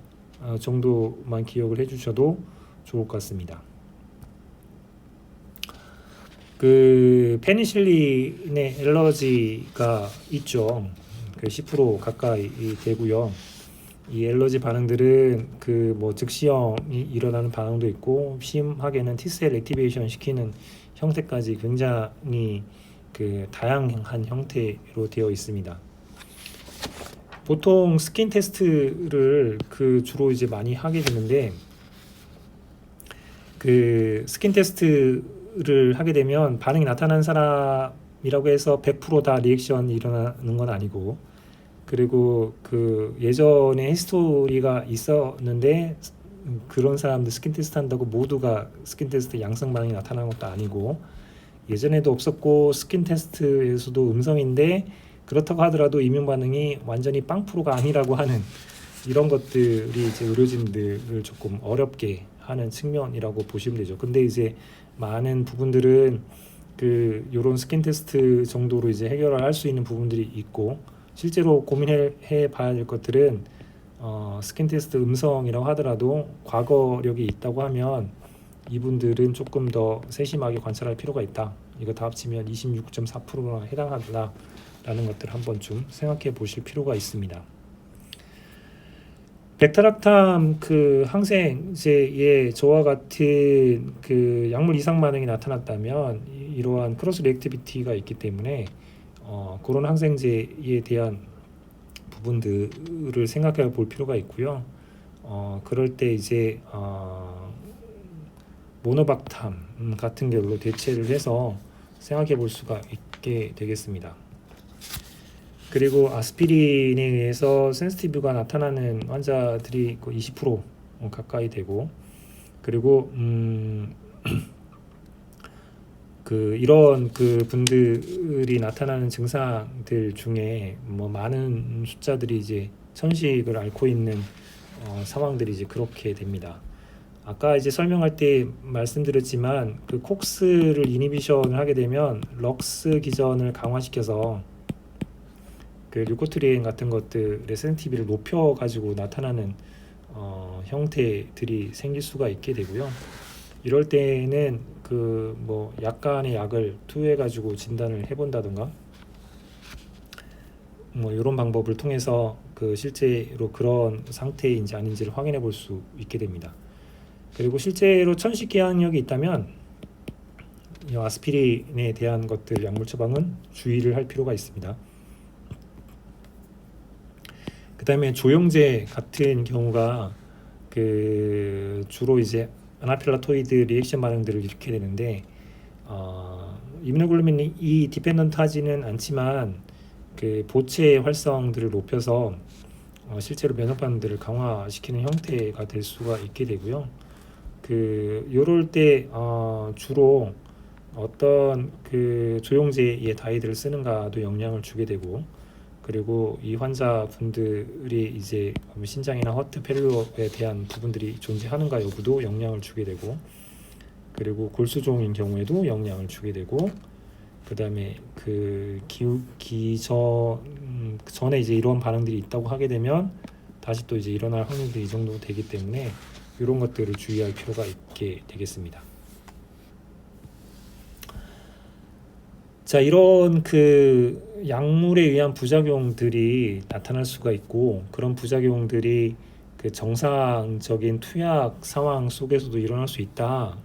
정도만 기억을 해주셔도 좋을 것 같습니다. 그 페니실린의 엘러지가 있죠. 그 10% 가까이 되고요. 이 엘러지 반응들은 그 즉시형이 일어나는 반응도 있고, 심하게는 T셀 액티베이션 시키는 형태까지 굉장히 그 다양한 형태로 되어 있습니다. 보통 스킨 테스트를 주로 이제 많이 하게 되는데, 그 스킨 테스트를 하게 되면 반응이 나타나는 사람이라고 해서 100%다 리액션이 일어나는 건 아니고, 그리고 그 예전에 히스토리가 있었는데 그런 사람들 스킨 테스트 한다고 모두가 스킨 테스트 양성 반응이 나타나는 것도 아니고, 예전에도 없었고 스킨 테스트에서도 음성인데 그렇다고 하더라도 이면 반응이 완전히 0%가 아니라고 하는 이런 것들이 이제 의료진들을 조금 어렵게 하는 측면이라고 보시면 되죠. 근데 이제 많은 부분들은 요런 스킨 테스트 정도로 이제 해결을 할 수 있는 부분들이 있고, 실제로 고민해 봐야 될 것들은 스킨 테스트 음성이라고 하더라도 과거력이 있다고 하면 이분들은 조금 더 세심하게 관찰할 필요가 있다. 이거 다 합치면 26.4%나 해당한다라는 것들 한 번쯤 생각해 보실 필요가 있습니다. 백타락탐 항생제의 저와 같은 약물 이상 반응이 나타났다면 이러한 크로스 리액티비티가 있기 때문에 그런 항생제에 대한 부분들을 생각해 볼 필요가 있고요. 그럴 때 이제 모노박탐 같은 걸로 대체를 해서 생각해 볼 수가 있게 되겠습니다. 그리고 아스피린에 의해서 센시티브가 나타나는 환자들이 20% 가까이 되고, 그리고 이런 분들이 나타나는 증상들 중에 많은 숫자들이 이제 천식을 앓고 있는 상황들이 이제 그렇게 됩니다. 아까 이제 설명할 때 말씀드렸지만 콕스를 이니비션을 하게 되면 럭스 기전을 강화시켜서 류코트리엔 같은 것들의 센시티비티를 높여 가지고 나타나는 형태들이 생길 수가 있게 되고요. 이럴 때는 약간의 약을 투여해 가지고 진단을 해본다든가 이런 방법을 통해서 실제로 그런 상태인지 아닌지를 확인해 볼 수 있게 됩니다. 그리고 실제로 천식 기항력이 있다면 이 아스피린에 대한 것들 약물 처방은 주의를 할 필요가 있습니다. 그 다음에 조영제 같은 경우가 주로 이제 아나필라토이드 리액션 반응들을 일으키게 되는데, 이뮤노글로빈이 이 디펜던트 하지는 않지만 보체 활성들을 높여서 실제로 면역 반응들을 강화시키는 형태가 될 수가 있게 되고요. 요럴 때 주로 어떤 조영제의 다이들을 쓰는가도 영향을 주게 되고, 그리고 이 환자분들이 이제 신장이나 허트 페일러에 대한 부분들이 존재하는가 여부도 영향을 주게 되고, 그리고 골수종인 경우에도 영향을 주게 되고, 그 다음에 전에 이제 이런 반응들이 있다고 하게 되면 다시 또 이제 일어날 확률도 이 정도 되기 때문에 이런 것들을 주의할 필요가 있게 되겠습니다. 자, 이런 약물에 의한 부작용들이 나타날 수가 있고, 그런 부작용들이 정상적인 투약 상황 속에서도 일어날 수 있다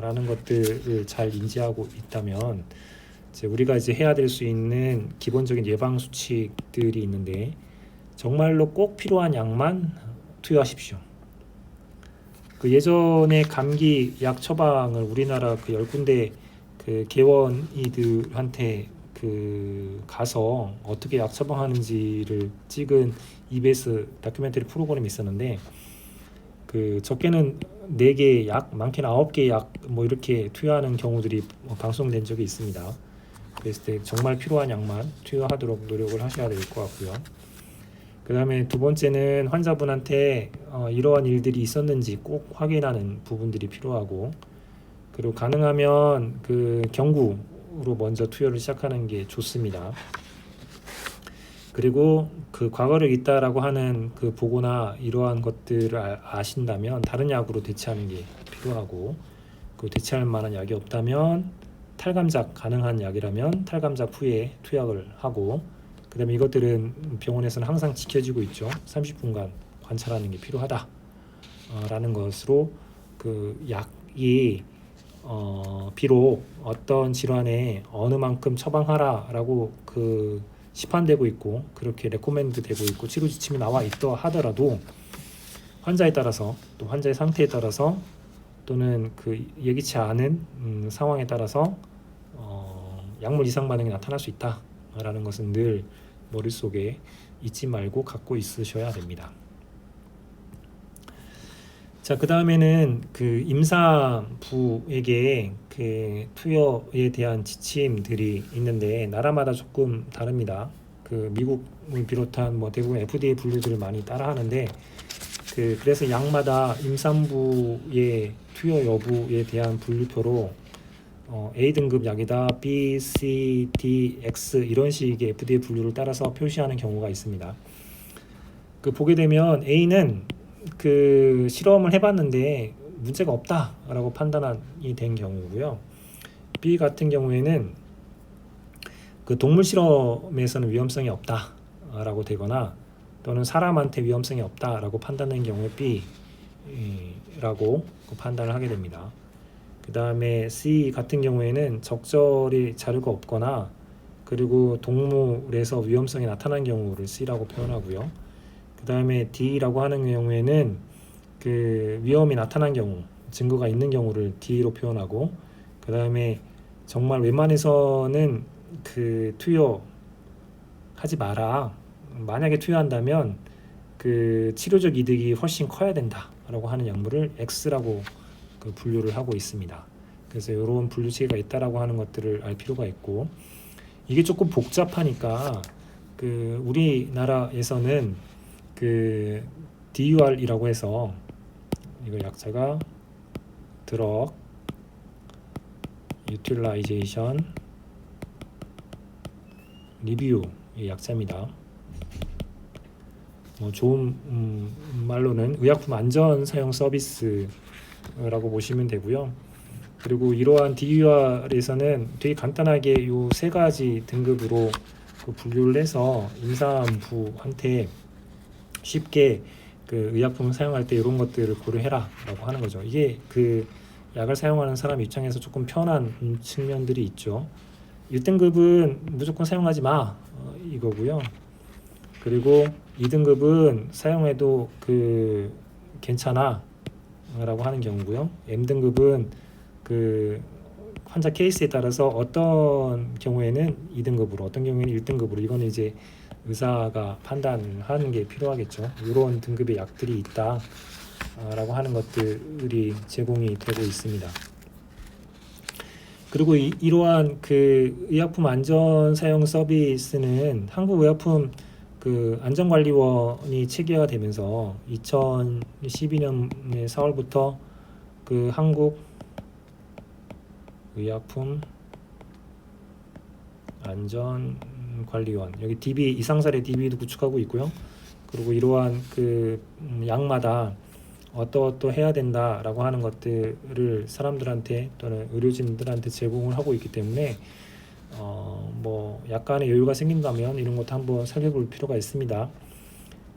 라는 것들을 잘 인지하고 있다면, 우리가 이제 해야 될 수 있는 기본적인 예방 수칙들이 있는데, 정말로 꼭 필요한 약만 투여하십시오. 예전에 감기 약 처방을 우리나라 10군데 개원이들한테 가서 어떻게 약 처방하는지를 찍은 EBS 다큐멘터리 프로그램이 있었는데, 적게는 4개 약, 많게는 9개 약 이렇게 투여하는 경우들이 방송된 적이 있습니다. 그랬을 때 정말 필요한 약만 투여하도록 노력을 하셔야 될 것 같고요. 그 다음에 두 번째는 환자분한테 이러한 일들이 있었는지 꼭 확인하는 부분들이 필요하고, 그리고 가능하면 경구로 먼저 투여를 시작하는 게 좋습니다. 그리고 과거력 있다라고 하는 보고나 이러한 것들을 아신다면 다른 약으로 대체하는 게 필요하고, 대체할 만한 약이 없다면 탈감작 가능한 약이라면 탈감작 후에 투약을 하고, 그 다음에 이것들은 병원에서는 항상 지켜지고 있죠. 30분간 관찰하는 게 필요하다 라는 것으로 약이 비록 어떤 질환에 어느 만큼 처방하라 라고 시판되고 있고 그렇게 레코멘드 되고 있고 치료 지침이 나와 있다 하더라도, 환자에 따라서 또 환자의 상태에 따라서 또는 예기치 않은 상황에 따라서 약물 이상 반응이 나타날 수 있다 라는 것은 늘 머릿속에 잊지 말고 갖고 있으셔야 됩니다. 자, 그 다음에는 임산부에게 투여에 대한 지침들이 있는데 나라마다 조금 다릅니다. 미국을 비롯한 대부분 FDA 분류들을 많이 따라하는데, 그래서 약마다 임산부의 투여 여부에 대한 분류표로 A등급 약이다, B, C, D, X 이런 식의 FDA 분류를 따라서 표시하는 경우가 있습니다. 보게 되면 A는 실험을 해봤는데 문제가 없다라고 판단이 된 경우고요. B 같은 경우에는 동물 실험에서는 위험성이 없다라고 되거나 또는 사람한테 위험성이 없다라고 판단된 경우에 B라고 판단을 하게 됩니다. 그 다음에 C 같은 경우에는 적절히 자료가 없거나 그리고 동물에서 위험성이 나타난 경우를 C라고 표현하고요. 그 다음에 D라고 하는 경우에는 위험이 나타난 경우, 증거가 있는 경우를 D로 표현하고, 그 다음에 정말 웬만해서는 투여하지 마라. 만약에 투여한다면 치료적 이득이 훨씬 커야 된다라고 하는 약물을 X라고 분류를 하고 있습니다. 그래서 이런 분류 체계가 있다라고 하는 것들을 알 필요가 있고, 이게 조금 복잡하니까 우리나라에서는 DUR이라고 해서 이거 약자가 드럭 유틸라이제이션 리뷰 약자입니다. 좋은 말로는 의약품 안전 사용 서비스라고 보시면 되고요. 그리고 이러한 DUR에서는 되게 간단하게 요 3가지 등급으로 분류를 해서 임산부한테 쉽게 의약품을 사용할 때 이런 것들을 고려해라 라고 하는 거죠. 이게 약을 사용하는 사람 입장에서 조금 편한 측면들이 있죠. 1등급은 무조건 사용하지 마 이거고요. 그리고 2등급은 사용해도 괜찮아 라고 하는 경우고요. M등급은 환자 케이스에 따라서 어떤 경우에는 2등급으로 어떤 경우에는 1등급으로, 이거는 이제 의사가 판단하는 게 필요하겠죠. 이런 등급의 약들이 있다 라고 하는 것들이 제공이 되고 있습니다. 그리고 이러한 그 의약품 안전 사용 서비스는 한국의약품 그 안전관리원이 체계화되면서 2012년 4월부터 그 한국의약품 안전관리원, 여기 DB 이상사례 DB도 구축하고 있고요. 그리고 이러한 그 약마다 어떠해야 된다라고 하는 것들을 사람들한테 또는 의료진들한테 제공을 하고 있기 때문에 뭐 약간의 여유가 생긴다면 이런 것도 한번 살펴볼 필요가 있습니다.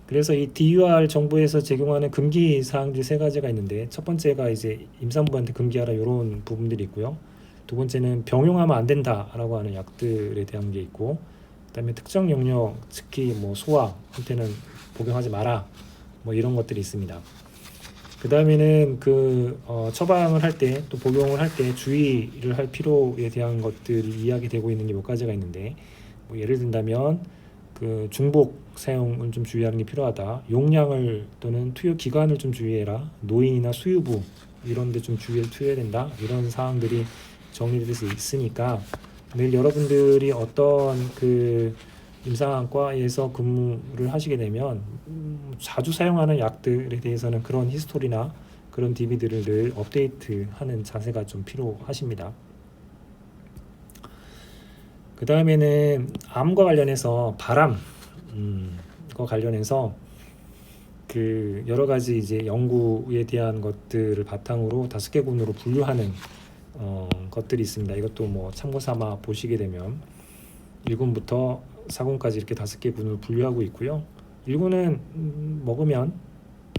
그래서 이 DUR 정부에서 제공하는 금기 사항들이 세 가지가 있는데, 첫 번째가 이제 임산부한테 금기하라 이런 부분들이 있고요. 두 번째는 병용하면 안 된다라고 하는 약들에 대한 게 있고, 그다음에 특정 영역, 특히 뭐 소아한테는 복용하지 마라 뭐 이런 것들이 있습니다. 그 다음에는 처방을 할 때 또 복용을 할 때 주의를 할 필요에 대한 것들이 이야기되고 있는 게 몇 가지가 있는데, 뭐 예를 든다면 그 중복 사용을 좀 주의하는 게 필요하다. 용량을 또는 투여 기간을 좀 주의해라. 노인이나 수유부 이런 데 좀 주의를 투여해야 된다. 이런 사항들이 정리돼서 있으니까 내일 여러분들이 어떤 그 임상과에서 근무를 하시게 되면 자주 사용하는 약들에 대해서는 그런 히스토리나 그런 DB들을 늘 업데이트하는 자세가 좀 필요하십니다. 그 다음에는 암과 관련해서 과 관련해서 그 여러 가지 이제 연구에 대한 것들을 바탕으로 5개 군으로 분류하는 것들이 있습니다. 이것도 뭐 참고 삼아 보시게 되면 1군부터 4군까지 이렇게 5개 군을 분류하고 있고요. 1군은 먹으면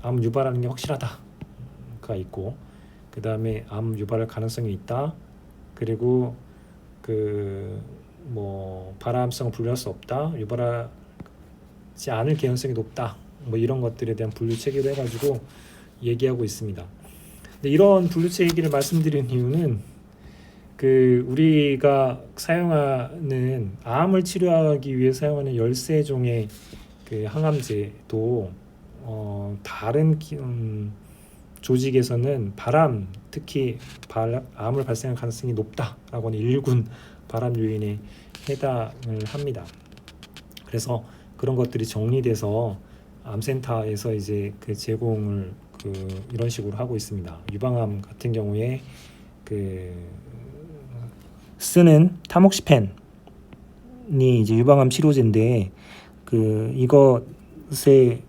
암 유발하는 게 확실하다가 있고, 그 다음에 암 유발할 가능성이 있다. 그리고 뭐 발암성을 분류할 수 없다. 유발하지 않을 개연성이 높다. 뭐 이런 것들에 대한 분류 체계로 해가지고 얘기하고 있습니다. 근데 이런 분류 체계를 말씀드리는 이유는 우리가 사용하는 암을 치료하기 위해 사용하는 13종의 그 항암제도 다른 조직에서는 특히 암을 발생할 가능성이 높다라고 하는 1군 발암 요인에 해당을 합니다. 그래서 그런 것들이 정리돼서 암센터에서 이제 그 제공을 이런 식으로 하고 있습니다. 유방암 같은 경우에 쓰는 타목시펜이 이제 유방암 치료제인데, 이것에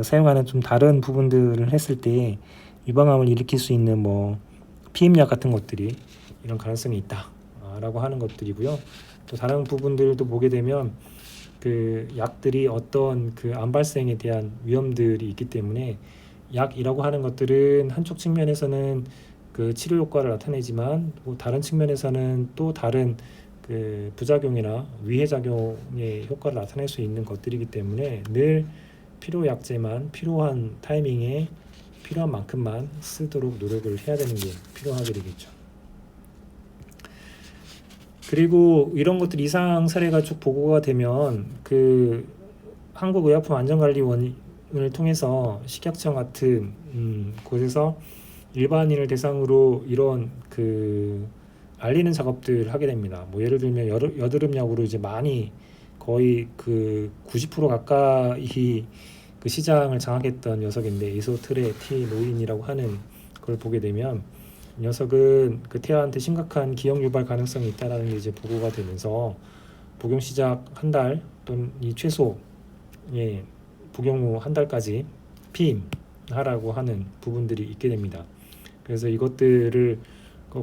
사용하는 좀 다른 부분들을 했을 때 유방암을 일으킬 수 있는 뭐 피임약 같은 것들이 이런 가능성이 있다라고 하는 것들이고요. 또 다른 부분들도 보게 되면 약들이 어떤 암 발생에 대한 위험들이 있기 때문에 약이라고 하는 것들은 한쪽 측면에서는 치료 효과를 나타내지만 다른 측면에서는 또 다른 부작용이나 위해작용의 효과를 나타낼 수 있는 것들이기 때문에 늘 필요약제만 필요한 타이밍에 필요한 만큼만 쓰도록 노력을 해야 되는 게 필요하게 되겠죠. 그리고 이런 것들 이상 사례가 쭉 보고가 되면 한국의약품안전관리원을 통해서 식약청 같은 곳에서 일반인을 대상으로 이런 알리는 작업들 하게 됩니다. 뭐 예를 들면 여드름약으로 이제 많이 거의 90% 가까이 시장을 장악했던 녀석인데, 이소트레티노인이라고 하는 걸 보게 되면 이 녀석은 태아한테 심각한 기형 유발 가능성이 있다라는 게 이제 보고가 되면서 복용 시작 한 달 또는 최소 복용 후 한 달까지 피임하라고 하는 부분들이 있게 됩니다. 그래서 이것들을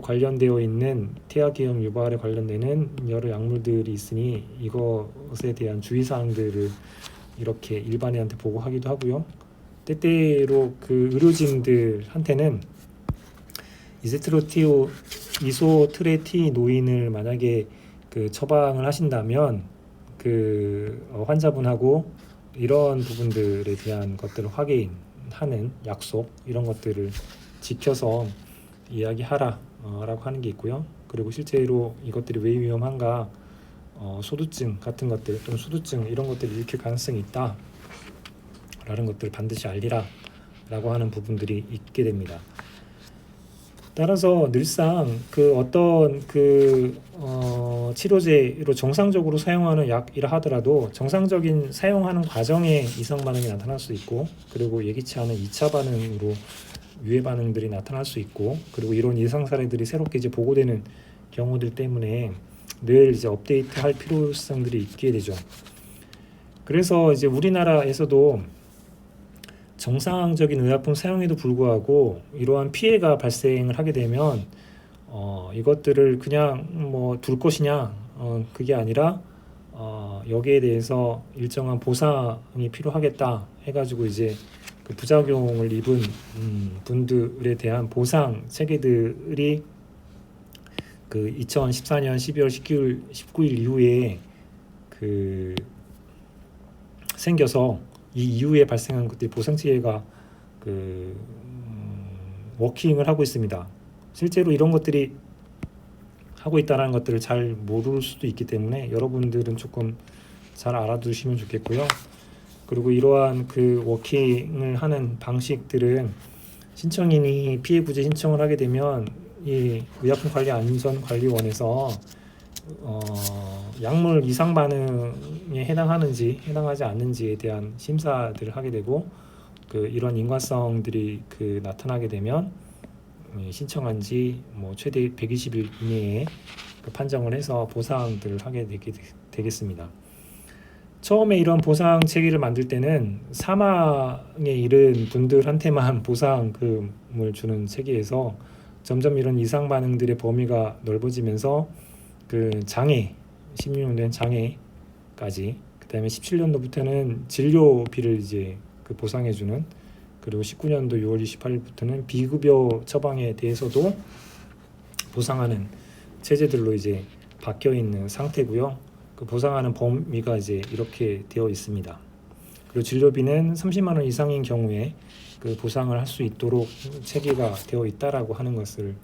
관련되어 있는 태아 기형 유발에 관련되는 여러 약물들이 있으니 이것에 대한 주의사항들을 이렇게 일반인한테 보고하기도 하고요. 때때로 의료진들한테는 이소트레티노인을 만약에 처방을 하신다면 환자분하고 이런 부분들에 대한 것들을 확인하는 약속, 이런 것들을 지켜서 이야기하라 라고 하는 게 있고요. 그리고 실제로 이것들이 왜 위험한가, 소두증 같은 것들 또는 소두증 이런 것들이 일으킬 가능성이 있다 라는 것들을 반드시 알리라 라고 하는 부분들이 있게 됩니다. 따라서 늘상 그 어떤 그 치료제로 정상적으로 사용하는 약이라 하더라도 정상적인 사용하는 과정에 이상 반응이 나타날 수 있고, 그리고 예기치 않은 2차 반응으로 유해 반응들이 나타날 수 있고, 그리고 이런 예상 사례들이 새롭게 이제 보고되는 경우들 때문에 늘 이제 업데이트할 필요성들이 있게 되죠. 그래서 이제 우리나라에서도 정상적인 의약품 사용에도 불구하고 이러한 피해가 발생을 하게 되면 이것들을 그냥 뭐 둘 것이냐, 그게 아니라 여기에 대해서 일정한 보상이 필요하겠다 해가지고 이제 그 부작용을 입은 분들에 대한 보상 체계들이 그 2014년 12월 19일 이후에 그 생겨서 이 이후에 발생한 것들이 보상 체계가 그 워킹을 하고 있습니다. 실제로 이런 것들이 하고 있다는 것들을 잘 모를 수도 있기 때문에 여러분들은 조금 잘 알아두시면 좋겠고요. 그리고 이러한 그 워킹을 하는 방식들은 신청인이 피해 구제 신청을 하게 되면 이 의약품관리안전관리원에서 약물 이상 반응에 해당하는지 해당하지 않는지에 대한 심사들을 하게 되고, 그 이런 인과성들이 그 나타나게 되면 신청한 지 뭐 최대 120일 이내에 그 판정을 해서 보상들을 하게 되겠습니다. 처음에 이런 보상 체계를 만들 때는 사망에 이른 분들한테만 보상금을 주는 체계에서 점점 이런 이상 반응들의 범위가 넓어지면서 그 장애, 16년 된 장애까지, 그다음에 17년도부터는 진료비를 이제 그 보상해주는, 그리고 19년도 6월 28일부터는 비급여 처방에 대해서도 보상하는 체제들로 이제 바뀌어 있는 상태고요. 그 보상하는 범위가 이제 이렇게 되어 있습니다. 그리고 진료비는 30만 원 이상인 경우에 그 보상을 할 수 있도록 체계가 되어 있다라고 하는 것을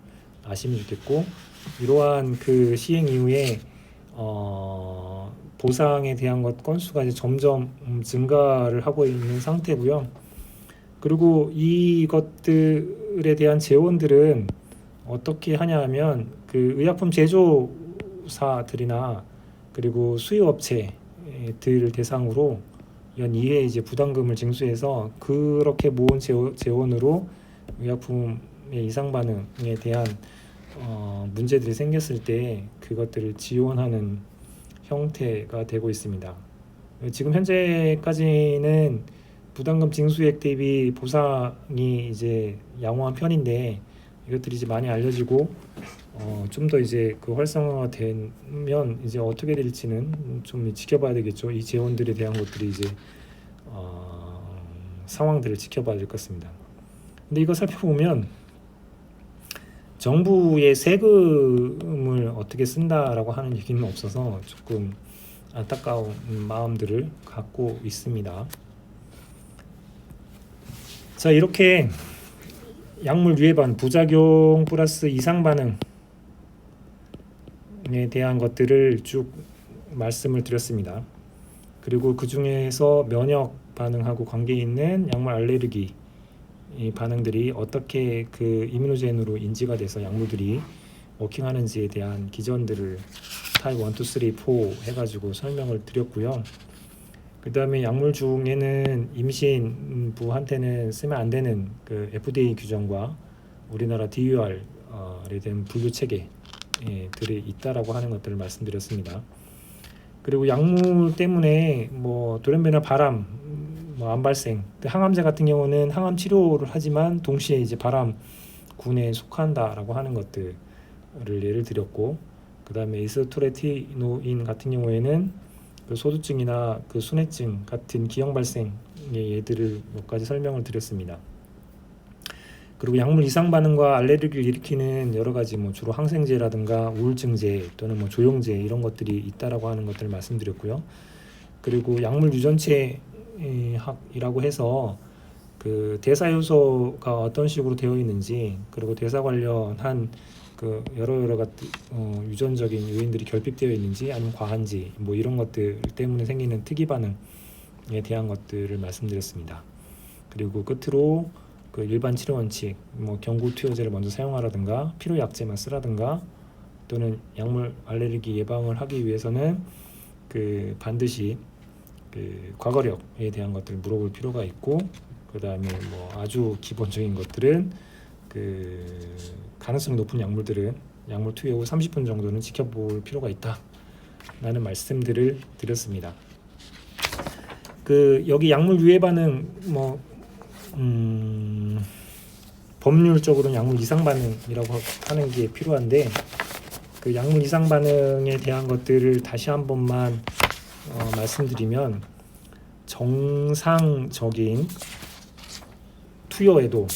아시면 좋겠고, 이러한 그 시행 이후에 보상에 대한 것 건수가 이제 점점 증가를 하고 있는 상태고요. 그리고 이것들에 대한 재원들은 어떻게 하냐 하면 그 의약품 제조사들이나 그리고 수요업체들 대상으로 연 2회 이제 부담금을 징수해서 그렇게 모은 재원으로 의약품의 이상 반응에 대한 문제들이 생겼을 때 그것들을 지원하는 형태가 되고 있습니다. 지금 현재까지는 부담금 징수액 대비 보상이 이제 양호한 편인데, 이것들이 이제 많이 알려지고 좀 더 이제 그 활성화가 되면 이제 어떻게 될지는 좀 지켜봐야 되겠죠. 이 재원들에 대한 것들이 이제 상황들을 지켜봐야 될 것 같습니다. 근데 이거 살펴보면 정부의 세금을 어떻게 쓴다라고 하는 얘기는 없어서 조금 안타까운 마음들을 갖고 있습니다. 자, 이렇게 약물 유해 반응, 부작용 플러스 이상 반응에 대한 것들을 쭉 말씀을 드렸습니다. 그리고 그 중에서 면역 반응하고 관계 있는 약물 알레르기 이 반응들이 어떻게 그 이뮤노젠으로 인지가 돼서 약물들이 워킹하는지에 대한 기전들을 타입 1, 2, 3, 4 해가지고 설명을 드렸고요. 그 다음에 약물 중에는 임신부한테는 쓰면 안 되는 그 FDA 규정과 우리나라 DUR에 대한 분류 체계들이 있다라고 하는 것들을 말씀드렸습니다. 그리고 약물 때문에 뭐 돌연변이나 바람, 뭐 암 발생, 항암제 같은 경우는 항암 치료를 하지만 동시에 이제 바람군에 속한다라고 하는 것들을 예를 들었고, 그 다음에 이소트레티노인 같은 경우에는 그 소두증이나 그 순회증 같은 기형 발생의 예들을 몇 가지 설명을 드렸습니다. 그리고 약물 이상 반응과 알레르기를 일으키는 여러 가지 뭐 주로 항생제라든가 우울증제 또는 뭐 조영제 이런 것들이 있다라고 하는 것들을 말씀드렸고요. 그리고 약물 유전체 학이라고 해서 그 대사 요소가 어떤 식으로 되어 있는지, 그리고 대사 관련한 그 여러 가지 유전적인 요인들이 결핍되어 있는지 아니면 과한지 뭐 이런 것들 때문에 생기는 특이 반응에 대한 것들을 말씀드렸습니다. 그리고 끝으로 그 그 일반 치료 원칙, 뭐 경구 투여제를 먼저 사용하라든가 필요 약제만 쓰라든가, 또는 약물 알레르기 예방을 하기 위해서는 그 반드시 그 과거력에 대한 것들을 물어볼 필요가 있고, 그 다음에 뭐 아주 기본적인 것들은 그 가능성이 높은 약물들은 약물 투여 후 30분 정도는 지켜볼 필요가 있다라는 말씀들을 드렸습니다. 그 여기 약물 유해 반응 뭐 법률적으로는 약물 이상 반응이라고 하는 게 필요한데, 그 약물 이상 반응에 대한 것들을 다시 한 번만 말씀드리면, 정상적인 투여에도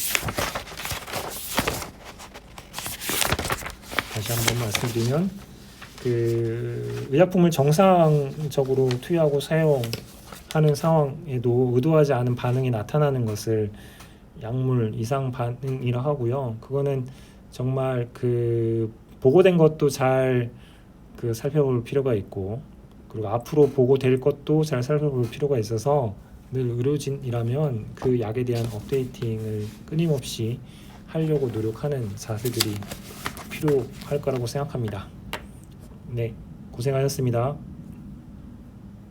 다시 한 번 말씀드리면, 그 의약품을 정상적으로 투여하고 사용하는 상황에도 의도하지 않은 반응이 나타나는 것을 약물 이상 반응이라 하고요. 그거는 정말 그 보고된 것도 잘 그 살펴볼 필요가 있고, 그리고 앞으로 보고될 것도 잘 살펴볼 필요가 있어서, 늘 의료진이라면 그 약에 대한 업데이팅을 끊임없이 하려고 노력하는 자세들이 필요할 거라고 생각합니다. 네, 고생하셨습니다.